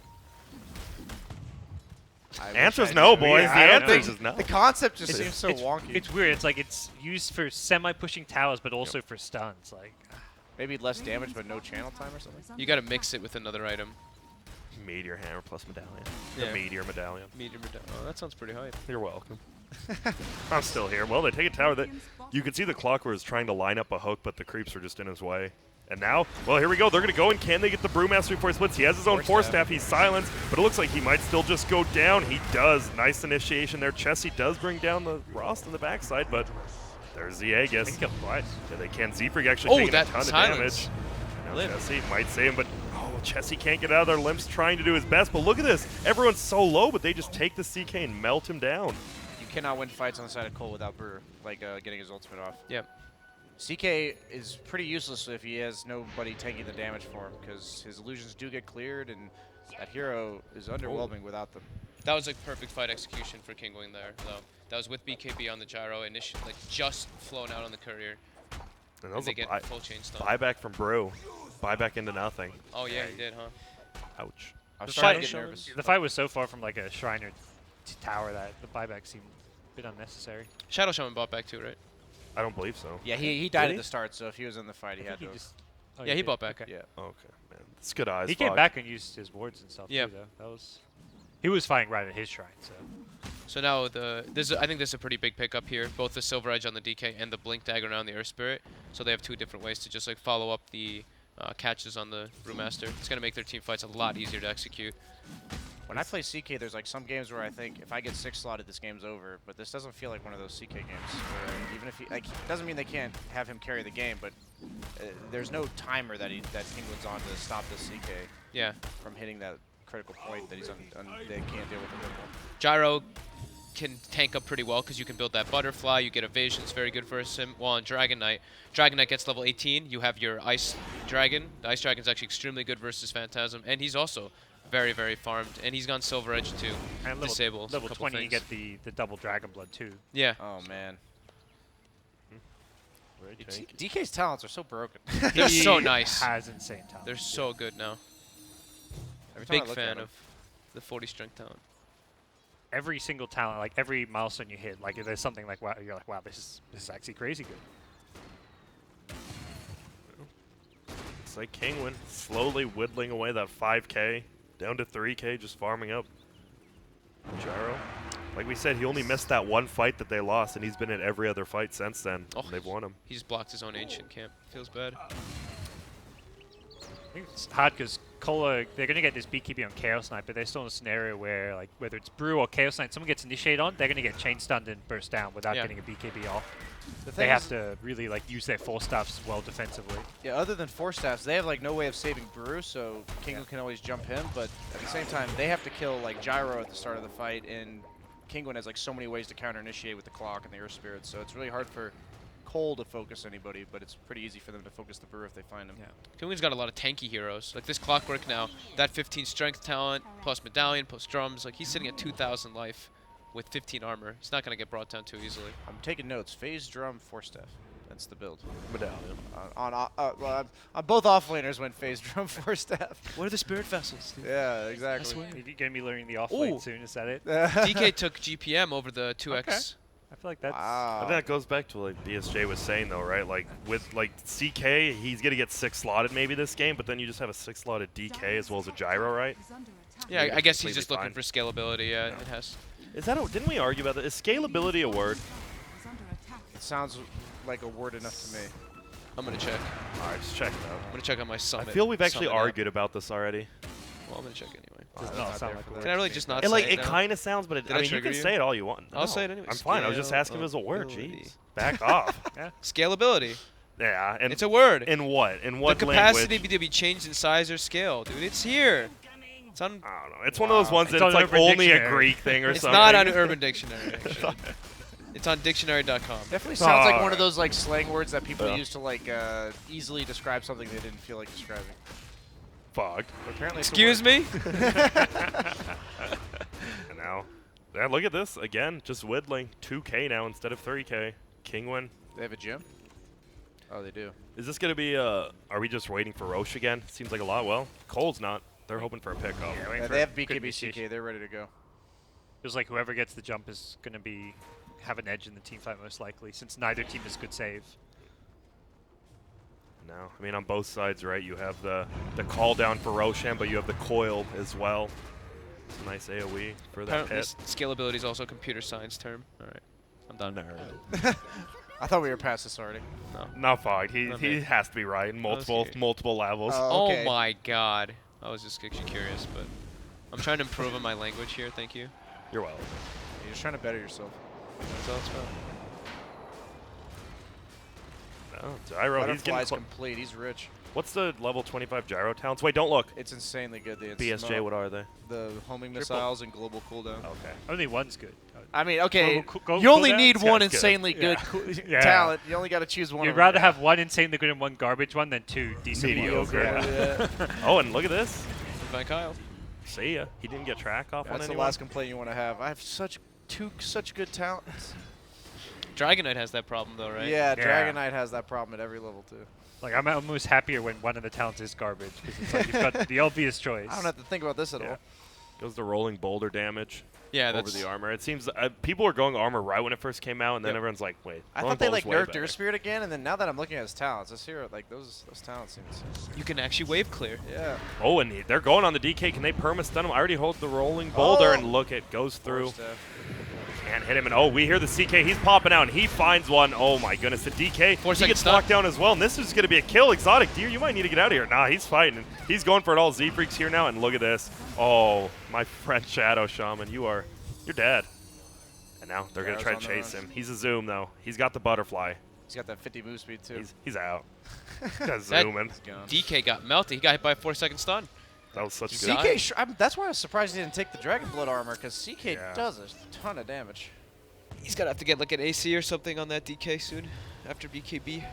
Speaker 3: I wish
Speaker 1: Answer's
Speaker 3: I
Speaker 1: no,
Speaker 3: knew.
Speaker 1: boys.
Speaker 3: Yeah,
Speaker 1: The
Speaker 3: I don't
Speaker 1: answer
Speaker 3: think-
Speaker 1: is no.
Speaker 3: The concept just
Speaker 1: It's-
Speaker 3: seems so
Speaker 4: it's,
Speaker 3: wonky.
Speaker 4: It's weird. It's like it's used for semi-pushing towers, but also for stuns. Like,
Speaker 3: Maybe less damage but no channel time or something.
Speaker 2: You got to mix it with another item.
Speaker 1: Meteor Hammer plus medallion.
Speaker 2: Yeah.
Speaker 1: The Meteor medallion.
Speaker 2: Oh, that sounds pretty high.
Speaker 1: You're welcome. I'm still here. Well, they take a tower that you can see the Clockwork is trying to line up a hook, but the creeps are just in his way. And now, well, here we go. They're going to go in. Can they get the Brewmaster before he splits? He has his own Force Staff. He's silenced, but it looks like he might still just go down. He does. Nice initiation there. Chessie does bring down the Rost on the backside, but there's the Aegis.
Speaker 4: kill twice.
Speaker 1: Yeah, they can. Z-Freak actually taking a
Speaker 2: that
Speaker 1: ton
Speaker 2: silence.
Speaker 1: of damage. Now
Speaker 2: Lit.
Speaker 1: Chessie might save him, but Chessie can't get out of their limbs trying to do his best. But look at this. Everyone's so low, but they just take the CK and melt him down.
Speaker 3: You cannot win fights on the side of Cole without Brewer, like getting his ultimate off.
Speaker 2: Yep.
Speaker 3: CK is pretty useless if he has nobody taking the damage for him, because his illusions do get cleared, and that hero is underwhelming without them.
Speaker 2: That was like perfect fight execution for Kinguin there, though. That was with BKB on the gyro, initially like just flown out on the courier.
Speaker 1: And that was
Speaker 2: They
Speaker 1: a
Speaker 2: get full chain stun.
Speaker 1: buyback from Brew. Buyback into nothing.
Speaker 2: Oh yeah, he did, huh?
Speaker 1: Ouch.
Speaker 3: I was
Speaker 4: The
Speaker 3: starting
Speaker 4: fight-
Speaker 3: to get nervous.
Speaker 4: The fight was so far from like a Shriner tower that the buyback seemed a bit unnecessary.
Speaker 2: Shadow Shaman bought back too, right?
Speaker 1: I don't believe so.
Speaker 3: Yeah, he died
Speaker 1: Did
Speaker 3: at
Speaker 1: he?
Speaker 3: the start, so if he was in the fight, he
Speaker 4: I
Speaker 3: had
Speaker 4: think
Speaker 3: to.
Speaker 4: he just. Oh,
Speaker 2: Yeah, he
Speaker 4: did?
Speaker 2: bought back.
Speaker 4: Okay.
Speaker 3: Yeah.
Speaker 1: Okay, man. It's good eyes.
Speaker 4: He came
Speaker 1: Fog.
Speaker 4: back and used his wards and stuff
Speaker 2: Yep.
Speaker 4: too, though. That was. He was fighting right at his shrine, so.
Speaker 2: So now I think this is a pretty big pickup here. Both the Silver Edge on the DK and the Blink Dagger on the Earth Spirit. So they have 2 different ways to just like follow up the catches on the Brewmaster. It's gonna make their team fights a lot easier to execute.
Speaker 3: When I play CK, there's like some games where I think if I get 6 slotted, this game's over. But this doesn't feel like one of those CK games. Where even if he, like, doesn't mean they can't have him carry the game, but there's no timer that Kinguin's on to stop this CK
Speaker 2: Yeah.
Speaker 3: from hitting that critical point that he's they can't deal with the critical.
Speaker 2: Gyro can tank up pretty well because you can build that butterfly. You get evasion. It's very good for him. Well, on Dragon Knight gets level 18. You have your Ice Dragon. The Ice Dragon's actually extremely good versus Phantasm, and he's also very, very farmed. And he's gone Silver Edge too.
Speaker 4: And
Speaker 2: Disable
Speaker 4: level
Speaker 2: a couple
Speaker 4: 20, you
Speaker 2: things.
Speaker 4: get the double Dragon Blood too.
Speaker 2: Yeah.
Speaker 3: Oh man,
Speaker 1: Very tanky.
Speaker 3: DK's talents are so broken.
Speaker 2: They're
Speaker 4: He
Speaker 2: so nice.
Speaker 4: Has insane talent.
Speaker 2: They're so good now.
Speaker 3: Every time I
Speaker 2: Big
Speaker 3: look at
Speaker 2: fan
Speaker 3: him.
Speaker 2: of the 40 strength talent.
Speaker 4: Every single talent, like every milestone you hit, like if there's something like wow, you're like wow, this is actually crazy good.
Speaker 1: It's like Kinguin slowly whittling away that 5K down to 3K, just farming up. Gyro, like we said, he only missed that one fight that they lost, and he's been in every other fight since then.
Speaker 2: Oh,
Speaker 1: And they've won him.
Speaker 2: He just blocked his own ancient camp. Feels bad.
Speaker 4: I think it's hard because Cola, they're going to get this beekeeping on Chaos Knight, but they're still in a scenario where, like, whether it's Brew or Chaos Knight, someone gets initiated on, they're going to get chain stunned and burst down without
Speaker 2: Yeah.
Speaker 4: getting a BKB off.
Speaker 3: The
Speaker 4: They
Speaker 3: thing
Speaker 4: have
Speaker 3: is-
Speaker 4: to really, like, use their force staffs well defensively.
Speaker 3: Yeah, other than Force Staffs, they have like no way of saving Brew, so Kinguin can always jump him, but at the same time, they have to kill like Gyro at the start of the fight, and Kinguin has like so many ways to counter-initiate with the Clock and the Earth Spirit, so it's really hard for Cole to focus anybody, but it's pretty easy for them to focus the Brew if they find him.
Speaker 2: Yeah. Kinguin's got a lot of tanky heroes. Like this Clockwork now, that 15 strength talent, plus Medallion, plus Drums, like he's sitting at 2,000 life with 15 armor. He's not going to get brought down too easily.
Speaker 3: I'm taking notes. Phase Drum, Force Staff. That's the build.
Speaker 1: Medallion.
Speaker 3: Well, on both offlaners went Phase Drum, Force Staff.
Speaker 2: What are the Spirit Vessels?
Speaker 3: Yeah, exactly.
Speaker 4: You're going to be learning the off
Speaker 2: Ooh.
Speaker 4: lane soon, is that it?
Speaker 2: DK took GPM over the 2x.
Speaker 4: I feel like that's...
Speaker 3: Wow.
Speaker 1: I think that goes back to like BSJ was saying though, right? Like with like CK, he's gonna get 6 slotted maybe this game, but then you just have a 6 slotted DK as well as a Gyro, right?
Speaker 5: Is under attack.
Speaker 2: Yeah, I guess he's
Speaker 1: completely
Speaker 2: just looking
Speaker 1: fine.
Speaker 2: for scalability. Yeah, it has.
Speaker 1: Is that didn't we argue about that? Is scalability a word?
Speaker 5: Is under attack.
Speaker 3: It sounds like a word enough to me.
Speaker 2: I'm going to check.
Speaker 1: All right, just check it
Speaker 2: I'm
Speaker 1: out.
Speaker 2: going to check on my
Speaker 1: I
Speaker 2: summit.
Speaker 1: feel we've actually
Speaker 2: summit app.
Speaker 1: argued about this already.
Speaker 2: Well, I'm going to check anyway.
Speaker 4: Does
Speaker 3: It's
Speaker 4: not
Speaker 3: not
Speaker 4: sound
Speaker 3: there
Speaker 4: like
Speaker 3: for
Speaker 4: a
Speaker 3: the
Speaker 4: word.
Speaker 2: Can I really just not
Speaker 1: It
Speaker 2: say
Speaker 1: like
Speaker 2: it
Speaker 1: it
Speaker 2: now?
Speaker 1: kind of sounds, but
Speaker 2: Did
Speaker 1: I
Speaker 2: I
Speaker 1: mean you
Speaker 2: trigger
Speaker 1: can
Speaker 2: you?
Speaker 1: say it all you want.
Speaker 2: I'll say it anyway.
Speaker 1: I'm fine. I was just asking if it was a word.
Speaker 2: Scalability.
Speaker 1: Jeez, back off.
Speaker 2: Scalability.
Speaker 1: Yeah, and
Speaker 2: It's a word.
Speaker 1: in what? In what
Speaker 2: the capacity
Speaker 1: language?
Speaker 2: to be changed in size or scale, dude. It's here. It's on.
Speaker 1: I don't know. It's one of those ones
Speaker 4: It's
Speaker 1: that
Speaker 4: on
Speaker 1: it's like
Speaker 4: Urban
Speaker 1: only a
Speaker 4: Dictionary.
Speaker 1: Greek thing or
Speaker 2: It's
Speaker 1: something.
Speaker 2: not on Urban Dictionary. Actually. It's on dictionary.com.
Speaker 3: Definitely sounds like one
Speaker 1: Alright.
Speaker 3: of those like slang words that people
Speaker 1: Yeah.
Speaker 3: use to like easily describe something they didn't feel like describing.
Speaker 1: Fucked.
Speaker 3: But apparently it's a
Speaker 2: Excuse
Speaker 3: word.
Speaker 2: me?
Speaker 1: And now, yeah, look at this again. Just whittling 2K now instead of 3K. Kinguin.
Speaker 3: They have a gym? Oh, they do.
Speaker 1: Is this gonna be? Are we just waiting for Roche again? Seems like a lot. Well, Cole's not. They're hoping for a pickup.
Speaker 4: Yeah, waiting
Speaker 3: Yeah,
Speaker 4: for
Speaker 3: they have
Speaker 4: good
Speaker 3: BKB
Speaker 4: initiation.
Speaker 3: CK. They're ready to go.
Speaker 4: Feels like whoever gets the jump is going to have an edge in the team fight most likely, since neither team is good save.
Speaker 1: No, I mean on both sides, right? You have the call down for Roshan, but you have the coil as well. It's a nice AOE for that
Speaker 2: Apparently,
Speaker 1: pit.
Speaker 2: scalability is also a computer science term. All right. I'm done.
Speaker 1: Nerd.
Speaker 3: I thought we were past this already.
Speaker 2: No.
Speaker 1: Not fine. He
Speaker 2: Okay.
Speaker 1: has to be right in multiple
Speaker 2: Okay.
Speaker 1: levels.
Speaker 3: Okay.
Speaker 2: Oh my god. I was just actually curious, but I'm trying to improve on my language here. Thank you.
Speaker 1: You're welcome.
Speaker 3: You're just trying to better yourself.
Speaker 2: That's all it's about.
Speaker 1: No, Gyro, he's getting
Speaker 3: Butterfly's complete. He's rich.
Speaker 1: What's the level 25 Gyro talents? Wait, don't look.
Speaker 3: It's insanely good. The
Speaker 1: BSJ, what are they?
Speaker 3: The homing
Speaker 4: Triple.
Speaker 3: missiles and global cooldown.
Speaker 1: Okay.
Speaker 4: Only one's good.
Speaker 3: I mean, okay,
Speaker 4: Go
Speaker 3: you only
Speaker 4: cooldown?
Speaker 3: need
Speaker 1: This
Speaker 3: one
Speaker 1: guy's good.
Speaker 3: insanely good,
Speaker 4: Yeah.
Speaker 3: talent. You only got to choose one.
Speaker 4: You'd
Speaker 3: of them.
Speaker 4: rather have one insanely good and one garbage one than two decent
Speaker 1: Mediocre.
Speaker 4: ones.
Speaker 3: Yeah.
Speaker 1: Oh, and look at this.
Speaker 2: Van Kyle.
Speaker 1: See ya. He didn't get track off on
Speaker 3: That's the
Speaker 1: anyone.
Speaker 3: last complaint you want to have. I have such good talents.
Speaker 2: Dragon Knight has that problem though, right?
Speaker 3: Yeah,
Speaker 4: Yeah.
Speaker 3: Dragon Knight has that problem at every level too.
Speaker 4: Like, I'm almost happier when one of the talents is garbage, because it's like you've got the obvious choice.
Speaker 3: I don't have to think about this at
Speaker 1: Yeah.
Speaker 3: all.
Speaker 1: Goes the rolling boulder damage
Speaker 2: Yeah,
Speaker 1: over
Speaker 2: that's
Speaker 1: the armor. It seems people were going armor right when it first came out, and then
Speaker 2: Yep.
Speaker 1: everyone's like, wait.
Speaker 3: I
Speaker 1: rolling
Speaker 3: thought they like
Speaker 1: boulder's way
Speaker 3: nerfed
Speaker 1: better.
Speaker 3: Earth Spirit again, and then now that I'm looking at his talents, this hero, like those talents seem
Speaker 2: you can actually wave clear.
Speaker 3: yeah.
Speaker 1: Oh, and they're going on the DK. Can they perma stun him? I already hold the rolling boulder,
Speaker 3: Oh.
Speaker 1: and look, it goes through.
Speaker 3: Force staff.
Speaker 1: Can't hit him, and oh, we hear the CK. He's popping out, and he finds one. Oh my goodness, the DK.
Speaker 2: 4
Speaker 1: He
Speaker 2: second
Speaker 1: gets
Speaker 2: stun.
Speaker 1: knocked down as well, and this is going to be a kill. Exotic Deer, you might need to get out of here. Nah, he's fighting. He's going for it all. Z-Freak's here now, and look at this. Oh, my friend Shadow Shaman, you're dead. And now they're going to try to chase him. He's a zoom, though. He's got the butterfly.
Speaker 3: He's got that 50 move speed too.
Speaker 1: He's out. Got
Speaker 2: That-
Speaker 1: zooming.
Speaker 2: DK got melted. He got hit by a 4-second stun.
Speaker 1: That was such
Speaker 2: CK
Speaker 1: good.
Speaker 3: That's why I was surprised he didn't take the Dragon Blood armor, because CK
Speaker 1: Yeah.
Speaker 3: does a ton of damage.
Speaker 2: He's gonna have to get like an AC or something on that DK soon after BKB.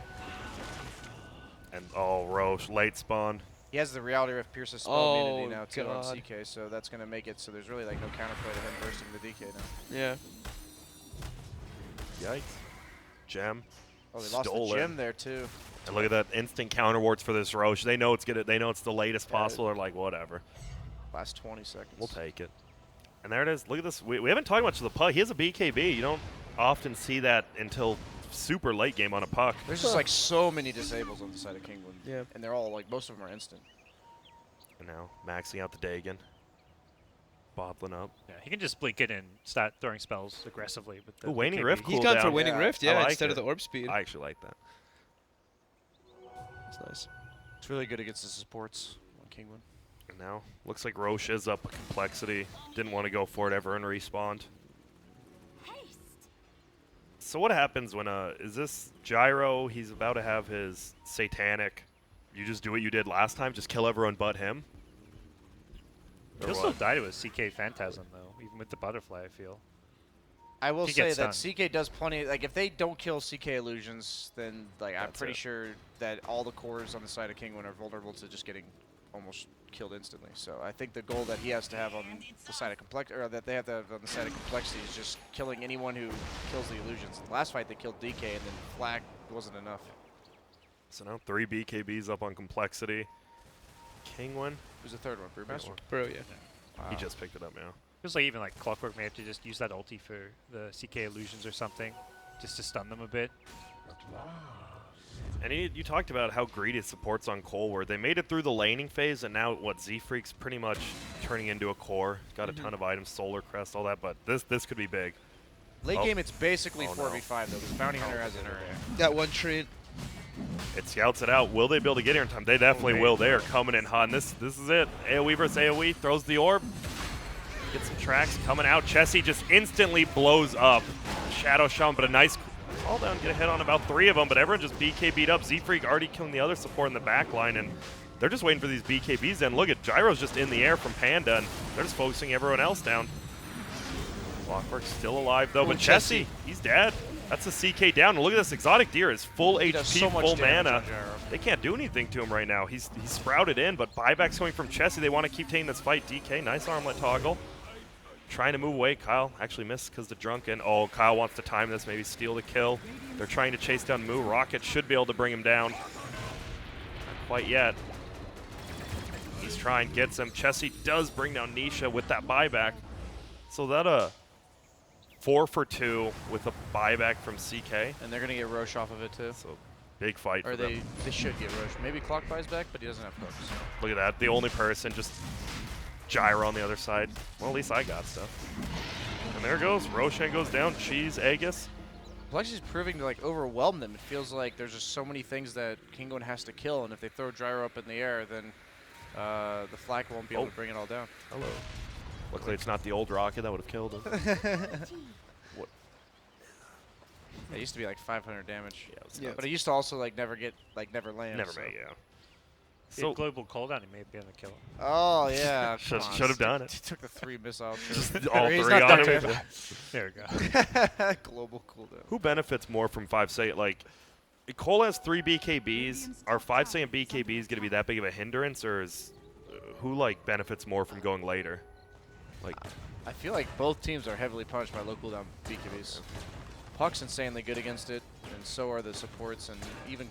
Speaker 1: And oh, Roche, late spawn.
Speaker 3: He has the Reality Rift Pierce's spell
Speaker 2: Oh,
Speaker 3: immunity now too on
Speaker 2: God.
Speaker 3: CK, so that's going to make it so there's really like no counterplay to him bursting the DK now.
Speaker 2: Yeah.
Speaker 1: Yikes. Gem.
Speaker 3: Oh, they lost
Speaker 1: Stole
Speaker 3: the
Speaker 1: it.
Speaker 3: gem there too.
Speaker 1: And look at that instant counter wards for this Roche. They know it's They know it's the latest
Speaker 3: Yeah.
Speaker 1: possible. They're like, whatever.
Speaker 3: Last 20 seconds.
Speaker 1: We'll take it. And there it is. Look at this. We haven't talked much of the puck. He has a BKB. You don't often see that until super late game on a puck.
Speaker 3: There's just like so many disables on the side of Kinguin.
Speaker 2: Yeah.
Speaker 3: And they're all like, most of them are instant.
Speaker 1: And now maxing out the Dagon. Bottling up.
Speaker 4: Yeah, he can just blink it and start throwing spells aggressively. With the
Speaker 1: Ooh, Waning
Speaker 4: BKB.
Speaker 1: Rift
Speaker 2: He's gone for
Speaker 1: cooldown.
Speaker 2: Winning
Speaker 3: Yeah,
Speaker 2: Rift,
Speaker 1: I
Speaker 2: yeah,
Speaker 1: like
Speaker 2: instead of
Speaker 1: it.
Speaker 2: the orb speed.
Speaker 1: I actually like that.
Speaker 2: That's nice.
Speaker 3: It's really good against the supports on Kinguin.
Speaker 1: And now looks like Roche is up a complexity. Didn't want to go for it ever and respawned. So what happens when is this Gyro? He's about to have his satanic. You just do what you did last time, just kill everyone but him. Or
Speaker 4: He'll
Speaker 1: what?
Speaker 4: still die to a CK Phantasm though, even with the butterfly. I feel.
Speaker 3: I will
Speaker 4: He
Speaker 3: say
Speaker 4: gets
Speaker 3: that
Speaker 4: stunned.
Speaker 3: CK does plenty. Like if they don't kill CK illusions, then like I'm
Speaker 1: That's
Speaker 3: pretty
Speaker 1: it.
Speaker 3: sure that all the cores on the side of Kinguin are vulnerable to just getting almost killed instantly. So I think the goal that he has to have on the side of or that they have to have on the side of complexity is just killing anyone who kills the illusions. Last fight they killed DK, and then Flak wasn't enough.
Speaker 1: So now 3 BKBs up on complexity. Kinguin.
Speaker 3: Who's the third one? Brewmaster.
Speaker 2: Bro, yeah.
Speaker 3: Wow.
Speaker 1: He just picked it up now.
Speaker 4: Feels like even like Clockwork may have to just use that ulti for the CK illusions or something, just to stun them a bit.
Speaker 1: And you talked about how greedy supports on Cole were. They made it through the laning phase, and now what Z-Freak's pretty much turning into a core. Got a ton of items, Solar Crest, all that, but this could be big.
Speaker 3: Late
Speaker 1: Oh.
Speaker 3: game, it's basically
Speaker 1: Oh,
Speaker 3: 4v5 though, because Bounty Hunter has an area.
Speaker 2: That one trait.
Speaker 1: It scouts it out. Will they be able to get here in time? They definitely
Speaker 4: man.
Speaker 1: will. They are coming in hot. And this is it. AoE versus AoE. Throws the orb. Get some tracks coming out. Chessie just instantly blows up. Shadow Shaman, but a nice call down. Get a hit on about 3 of them, but everyone just BKB'd up. Z-Freak already killing the other support in the back line, and they're just waiting for these BKBs. And look at Gyro's just in the air from Panda, and they're just focusing everyone else down. Clockwork's still alive, though, but Chessie, he's dead. That's a CK down. And look at this. Exotic Deer is full
Speaker 3: He
Speaker 1: HP,
Speaker 3: does so much
Speaker 1: full
Speaker 3: damage
Speaker 1: mana.
Speaker 3: on Gyro.
Speaker 1: They can't do anything to him right now. He's sprouted in, but buyback's coming from Chessie. They want to keep taking this fight. DK, nice armlet toggle. Trying to move away. Kyle actually missed because the drunken. Oh, Kyle wants to time this, maybe steal the kill. They're trying to chase down Moo. Rocket should be able to bring him down. Not quite yet. He's trying, gets him. Chessie does bring down Nisha with that buyback. So that 4 for 2 with a buyback from CK.
Speaker 3: And they're going to get Roche off of it too.
Speaker 1: So big fight
Speaker 3: Or
Speaker 1: for them.
Speaker 3: they should get Roche. Maybe Clock buys back, but he doesn't have hooks.
Speaker 1: Look at that. The only person, just Gyro on the other side. Well, at least I got stuff. And there goes. Roshan goes down. Cheese, Aegis.
Speaker 3: Plexi's proving to like overwhelm them. It feels like there's just so many things that Kinguin has to kill, and if they throw Gyro up in the air, then the Flak won't be able
Speaker 1: Oh.
Speaker 3: to bring it all down.
Speaker 1: Hello. Luckily, it's not the old rocket that would have killed him. What?
Speaker 3: It used to be like 500 damage.
Speaker 1: Yeah, it was
Speaker 2: Yeah.
Speaker 1: nuts.
Speaker 3: But it used to also like never land.
Speaker 1: Never
Speaker 3: so.
Speaker 1: made, yeah.
Speaker 4: So global cooldown, he may be able to kill him.
Speaker 3: Oh yeah.
Speaker 1: Should
Speaker 3: come on.
Speaker 1: have done it.
Speaker 3: He took the 3 missiles.
Speaker 1: Just all
Speaker 3: He's
Speaker 1: 3
Speaker 3: not
Speaker 1: on
Speaker 3: that
Speaker 1: him.
Speaker 3: bad.
Speaker 4: There we go.
Speaker 3: Global cooldown.
Speaker 1: Who benefits more from 5 say like Cole has 3 BKBs. Are 5 saying BKBs going to be that big of a hindrance, or is who like benefits more from going later? Like
Speaker 3: I feel like both teams are heavily punished by low cooldown BKBs. Puck's insanely good against it, and so are the supports, and even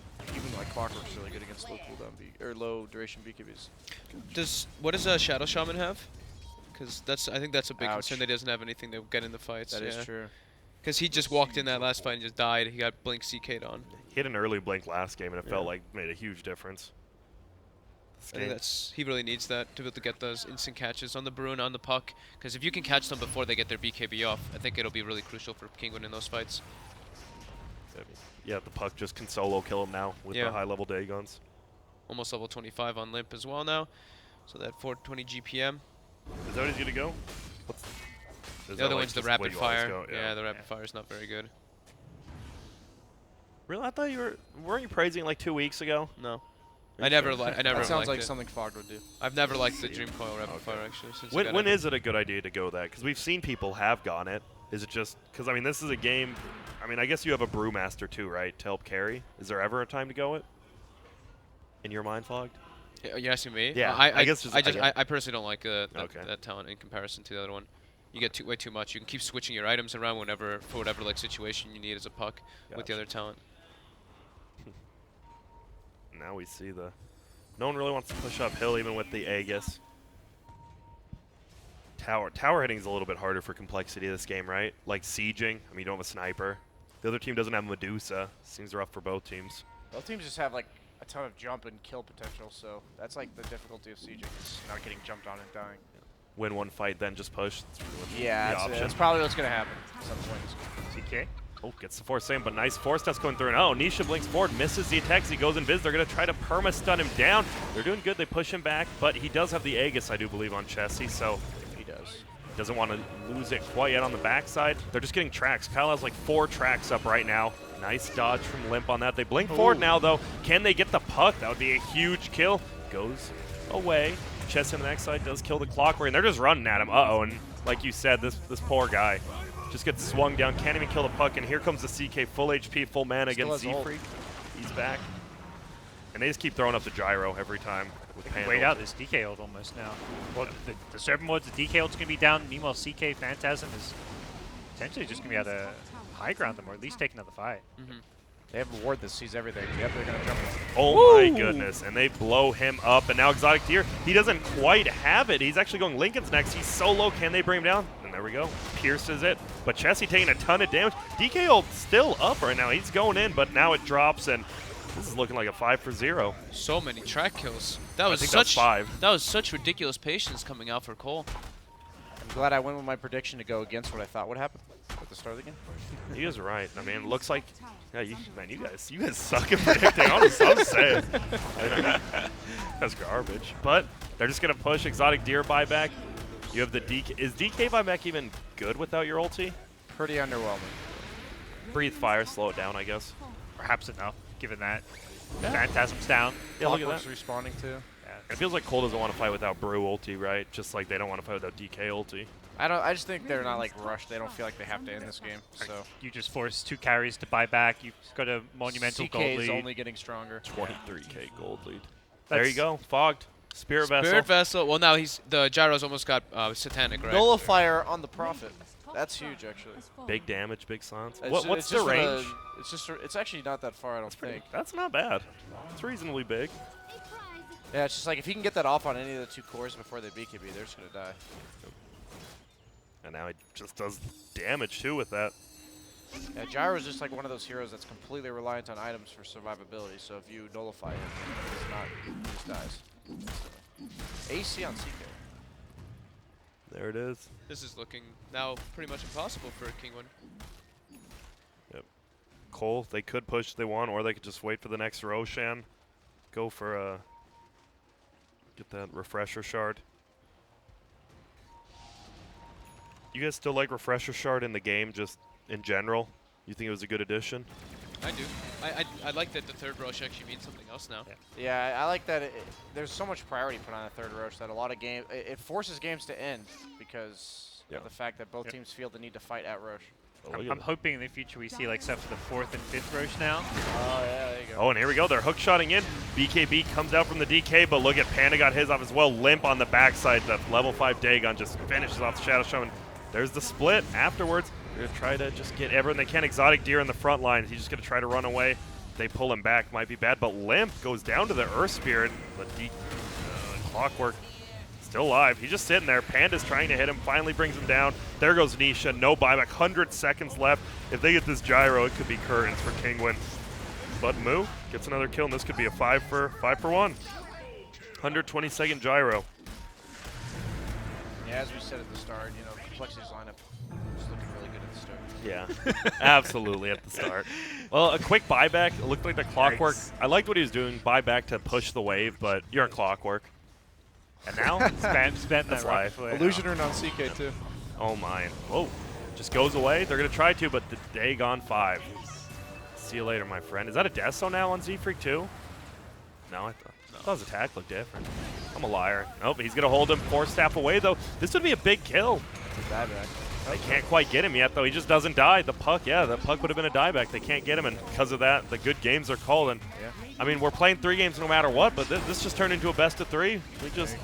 Speaker 3: like Clockwork's really good against low cooldown or low duration BKBs.
Speaker 2: What does Shadow Shaman have? Because I think that's a big
Speaker 3: Ouch.
Speaker 2: concern that he doesn't have anything to get in the fights.
Speaker 3: That is true.
Speaker 2: Because he just walked in that last fight and just died. He got Blink CK'd on.
Speaker 1: he had an early blink last game, and it felt like made a huge difference. this
Speaker 2: I think
Speaker 1: game.
Speaker 2: he really needs that to be able to get those instant catches on the Bruin, on the puck. Because if you can catch them before they get their BKB off, I think it'll be really crucial for Kinguin in those fights.
Speaker 1: Yeah, the puck just can solo kill him now with
Speaker 2: Yeah.
Speaker 1: the high-level day guns.
Speaker 2: Almost level 25 on Limp as well now. So that 420 GPM.
Speaker 1: Is that what he's gonna go?
Speaker 2: The other one's the rapid fire. Yeah, the rapid fire is not very good.
Speaker 1: Really? I thought weren't you praising it like 2 weeks ago?
Speaker 2: No. I never liked
Speaker 3: That sounds
Speaker 2: liked
Speaker 3: like
Speaker 2: it.
Speaker 3: something Fogged would do.
Speaker 2: I've never liked the Dream Coil rapid
Speaker 1: Okay.
Speaker 2: fire actually. Since I got
Speaker 1: When
Speaker 2: it.
Speaker 1: is it a good idea to go that? Because we've seen people have gone it. Is it just because I mean this is a game? I mean I guess you have a Brewmaster too, right, to help carry. Is there ever a time to go it? In your mind, Fogged?
Speaker 2: You're asking me?
Speaker 1: Yeah,
Speaker 2: I
Speaker 1: I guess just-
Speaker 2: I personally don't like
Speaker 1: Okay.
Speaker 2: that talent in comparison to the other one. You get way too much. You can keep switching your items around whenever for whatever like situation you need as a puck with the
Speaker 1: Gotcha.
Speaker 2: other talent.
Speaker 1: Now we see the. No one really wants to push uphill even with the Aegis. Tower hitting is a little bit harder for complexity this game, right? Like sieging. I mean, you don't have a sniper. The other team doesn't have Medusa. Seems rough for both teams.
Speaker 3: Both teams just have like a ton of jump and kill potential, so that's like the difficulty of sieging is not getting jumped on and dying.
Speaker 1: Win one fight, then just push. That's pretty much
Speaker 3: Yeah,
Speaker 1: the option.
Speaker 3: that's probably what's gonna happen at some point.
Speaker 4: CK.
Speaker 1: Oh, gets the force save, but nice force test going through. And oh, Nisha blinks forward, misses the attacks. He goes invis. They're going to try to perma-stun him down. They're doing good. They push him back, but he does have the Aegis, I do believe, on Chessie, so
Speaker 3: He does.
Speaker 1: doesn't want to lose it quite yet on the backside. They're just getting tracks. Kyle has like 4 tracks up right now. Nice dodge from Limp on that. They blink forward now, though. Can they get the puck? That would be a huge kill. Goes away. Chessie on the backside does kill the Clockwork, and they're just running at him. Uh-oh, and like you said, this poor guy just gets swung down, can't even kill the puck, and here comes the CK, full HP, full mana
Speaker 3: Still
Speaker 1: against
Speaker 3: has ult.
Speaker 1: Z-Freak. He's back. And they just keep throwing up the gyro every time with Panda.
Speaker 4: Wait out this DK ult almost now. Well, the Serpent modes, the DK ult's going to be down. Meanwhile, CK Phantasm is potentially just going to be able to high ground them or at least take another fight.
Speaker 3: They have a ward that sees everything. Yep, they're gonna jump.
Speaker 1: Oh my goodness, and they blow him up, and now Exotic Deer, he doesn't quite have it. He's actually going Lincoln's next. He's so low, can they bring him down? And there we go, pierces it. But Chessie taking a ton of damage. DK ult still up right now. He's going in, but now it drops, and this is looking like a 5 for 0.
Speaker 2: So many track kills. That was
Speaker 1: think that's
Speaker 2: such
Speaker 1: 5.
Speaker 2: That was such ridiculous patience coming out for Cole.
Speaker 3: I'm glad I went with my prediction to go against what I thought would happen at the start of the game.
Speaker 1: You guys are right. I mean, it looks like, yeah, you guys suck at predicting. I'm saying. That's garbage. But they're just gonna push Exotic Deer buyback. You have the DK. Is DK buyback even good without your ulti?
Speaker 3: Pretty underwhelming.
Speaker 1: Breathe fire, slow it down, I guess.
Speaker 4: Perhaps enough, given that Phantasm's down.
Speaker 1: Yeah, look at
Speaker 3: Clockwork's
Speaker 1: that.
Speaker 3: responding too.
Speaker 1: It feels like Cole doesn't want to fight without Brew ulti, right? Just like they don't want to fight without DK ulti.
Speaker 3: I just think they're not like rushed. They don't feel like they have to end this game. So
Speaker 4: You just force 2 carries to buy back. You've got a monumental
Speaker 3: CK
Speaker 4: gold
Speaker 3: is
Speaker 4: lead.
Speaker 3: only getting stronger.
Speaker 1: 23k gold lead. There you
Speaker 4: That's-
Speaker 1: go. Fogged. Spirit Vessel.
Speaker 2: Spirit Vessel. Well, now the gyro's almost got satanic, right?
Speaker 3: Nullifier on the Prophet. That's huge, actually.
Speaker 1: Big damage, big silence.
Speaker 3: It's
Speaker 1: What's the
Speaker 3: just
Speaker 1: range?
Speaker 3: it's actually not that far, I don't think.
Speaker 1: That's not bad. It's reasonably big.
Speaker 3: Yeah, it's just like if he can get that off on any of the 2 cores before they BKB, they're just gonna die.
Speaker 1: And now it just does damage too with that.
Speaker 3: Yeah, Gyro is just like one of those heroes that's completely reliant on items for survivability. So if you nullify him, he just dies. AC on CK.
Speaker 1: There it is.
Speaker 2: This is looking now pretty much impossible for Kinguin.
Speaker 1: Cole, they could push if they want, or they could just wait for the next Roshan. Go for a get that refresher shard. You guys still like refresher shard in the game, just in general? You think it was a good addition?
Speaker 2: I do. I like that the third Roche actually means something else now.
Speaker 3: Yeah, I like that. There's so much priority put on a third Roche that a lot of games it forces games to end because of the fact that both teams feel the need to fight at Roche.
Speaker 1: Oh, look at
Speaker 4: I'm
Speaker 1: that.
Speaker 4: hoping in the future we see like stuff for the 4th and 5th Roche now.
Speaker 3: Oh yeah, there you go.
Speaker 1: Oh, and here we go. They're hook shotting in. BKB comes out from the DK, but look at Panda got his off as well. Limp on the backside. The level 5 Dagon just finishes off the Shadow Shaman. There's the split afterwards. They're going to try to just get everyone they can. Exotic Deer in the front lines. He's just going to try to run away. They pull him back. Might be bad, but Limp goes down to the Earth Spirit. The Clockwork still alive. He's just sitting there. Panda's trying to hit him. Finally brings him down. There goes Nisha. No buyback. 100 seconds left. If they get this gyro, it could be curtains for Kinguin. But Moo gets another kill, and this could be a 5 for 1. 120-second gyro.
Speaker 3: Yeah, as we said at the start, you know, complexity's lineup was looking really good at the start.
Speaker 1: Yeah, absolutely at the start. Well, a quick buyback. It looked like the clockwork.
Speaker 4: Yikes.
Speaker 1: I liked what he was doing, buyback to push the wave, but you're a clockwork. And now,
Speaker 4: Spam
Speaker 1: that's
Speaker 4: that
Speaker 1: life.
Speaker 4: right.
Speaker 3: Illusion rune on CK too.
Speaker 1: Oh my. Whoa. Just goes away. They're going to try to, but the day gone 5. See you later, my friend. Is that a death zone now on Z-Freak too? No, I thought his attack looked different. I'm a liar. Nope, he's going to hold him 4 staff away, though. This would be a big kill.
Speaker 3: It's a dieback.
Speaker 1: They can't quite get him yet, though. He just doesn't die. The puck, yeah, the puck would have been a dieback. They can't get him, and because of that, the good games are called. And I mean, we're playing 3 games no matter what, but this just turned into a best of 3. We just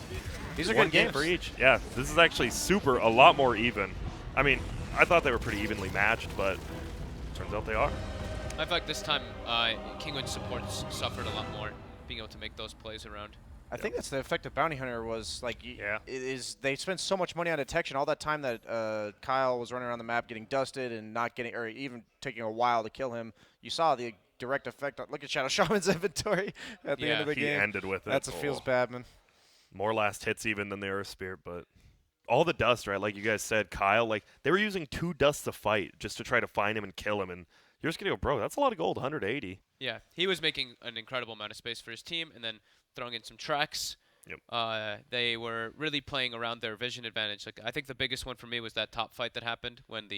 Speaker 3: These are
Speaker 1: one
Speaker 3: good
Speaker 1: game
Speaker 3: games
Speaker 1: for each. Yeah, this is actually a lot more even. I mean, I thought they were pretty evenly matched, but turns out they are.
Speaker 2: I feel like this time Kinguin supports suffered a lot more, being able to make those plays around.
Speaker 3: I think that's the effect of Bounty Hunter was like,
Speaker 4: Yeah.
Speaker 3: they spent so much money on detection, all that time that Kyle was running around the map getting dusted and not getting, or even taking a while to kill him. You saw the direct effect. Look at Shadow Shaman's inventory at the end of the
Speaker 1: He
Speaker 3: game.
Speaker 1: ended with it.
Speaker 3: That's a feels bad, man.
Speaker 1: More last hits even than the Earth Spirit, but all the dust, right? Like you guys said, Kyle, like they were using 2 dusts to fight just to try to find him and kill him, and you're just gonna go, bro, that's a lot of gold, 180.
Speaker 2: Yeah, he was making an incredible amount of space for his team, and then throwing in some tracks.
Speaker 1: Yep.
Speaker 2: They were really playing around their vision advantage. Like I think the biggest one for me was that top fight that happened when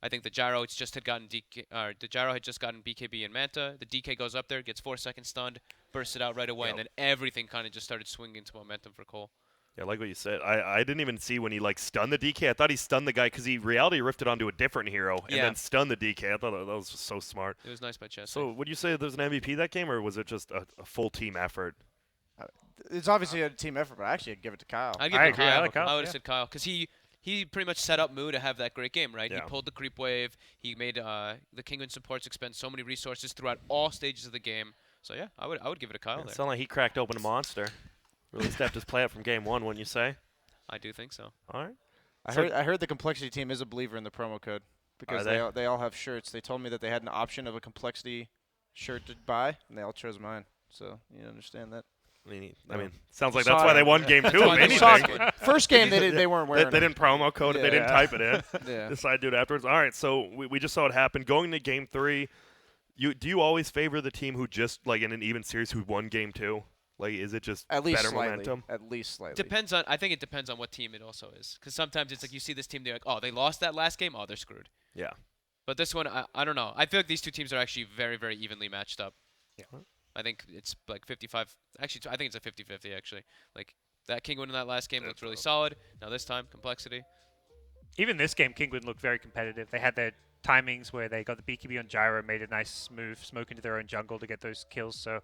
Speaker 2: I think the gyro just had gotten the gyro had just gotten BKB and Manta. The DK goes up there, gets 4 seconds stunned, bursts it out right away, and then everything kind of just started swinging into momentum for Cole.
Speaker 1: Yeah, like what you said. I didn't even see when he like stunned the DK. I thought he stunned the guy because he reality rifted onto a different hero and then stunned the DK. I thought that was just so smart.
Speaker 2: It was nice by Chess.
Speaker 1: So would you say there's an MVP that game, or was it just a full team effort?
Speaker 3: It's obviously a team effort, but actually I'd give it to Kyle.
Speaker 2: I'd give
Speaker 4: I
Speaker 2: it
Speaker 4: agree.
Speaker 2: Kyle.
Speaker 4: I like Kyle,
Speaker 2: I would have
Speaker 4: yeah.
Speaker 2: said Kyle because he pretty much set up Moo to have that great game, right?
Speaker 1: Yeah.
Speaker 2: He pulled the creep wave. He made the Kinguin supports expend so many resources throughout all stages of the game. So yeah, I would give it to Kyle
Speaker 1: It
Speaker 2: there.
Speaker 1: sounded like he cracked open a monster. Really stepped his play up from game 1, wouldn't you say?
Speaker 2: I do think so.
Speaker 1: All right.
Speaker 3: I heard the complexity team is a believer in the promo code because
Speaker 1: Are
Speaker 3: they all have shirts. They told me that they had an option of a complexity shirt to buy, and they all chose mine. So you understand that.
Speaker 1: I mean, sounds like that's why they won game 2
Speaker 2: That's
Speaker 1: of
Speaker 2: why they
Speaker 1: anything.
Speaker 2: suck.
Speaker 3: First game they weren't
Speaker 1: They,
Speaker 3: wearing.
Speaker 1: they didn't promo code it. They didn't
Speaker 3: Yeah.
Speaker 1: type it in.
Speaker 3: Yeah.
Speaker 1: Decided to do it afterwards. All right, so we just saw it happen. Going to game 3, do you always favor the team who just, like in an even series, who won game 2? Like, is it just
Speaker 3: At least
Speaker 1: better
Speaker 3: slightly.
Speaker 1: momentum?
Speaker 3: At least slightly.
Speaker 2: Depends on. I think it depends on what team it also is. Because sometimes it's like you see this team, they're like, oh, they lost that last game. Oh, they're screwed.
Speaker 1: Yeah.
Speaker 2: But this one, I don't know. I feel like these two teams are actually very, very evenly matched up.
Speaker 4: Yeah.
Speaker 2: I think it's like 55. Actually, I think it's a 50-50, actually. Like, that Kinguin in that last game looked really solid. Now this time, complexity.
Speaker 4: Even this game, Kinguin looked very competitive. They had their timings where they got the BKB on gyro, made a nice move, smoke into their own jungle to get those kills. So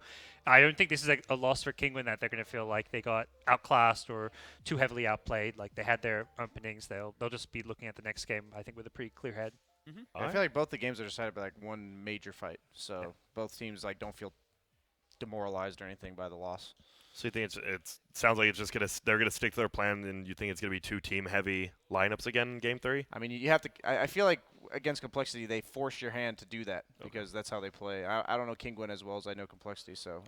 Speaker 4: I don't think this is a loss for Kinguin that they're going to feel like they got outclassed or too heavily outplayed. Like they had their openings. They'll just be looking at the next game, I think, with a pretty clear head.
Speaker 3: I feel like both the games are decided by like one major fight. So both teams like don't feel demoralized or anything by the loss.
Speaker 1: So you think it sounds like it's just they're gonna stick to their plan, and you think it's gonna be 2 team heavy lineups again in game 3?
Speaker 3: I mean, you have to. I feel like against complexity, they force your hand to do that because that's how they play. I don't know Kinguin as well as I know complexity, so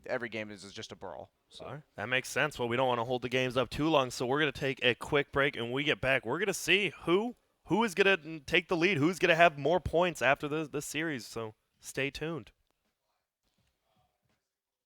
Speaker 3: every game is just a brawl. So.
Speaker 1: All right. That makes sense. Well, we don't want to hold the games up too long, so we're gonna take a quick break, and when we get back, we're gonna see who is gonna take the lead, who's gonna have more points after this series. So stay tuned.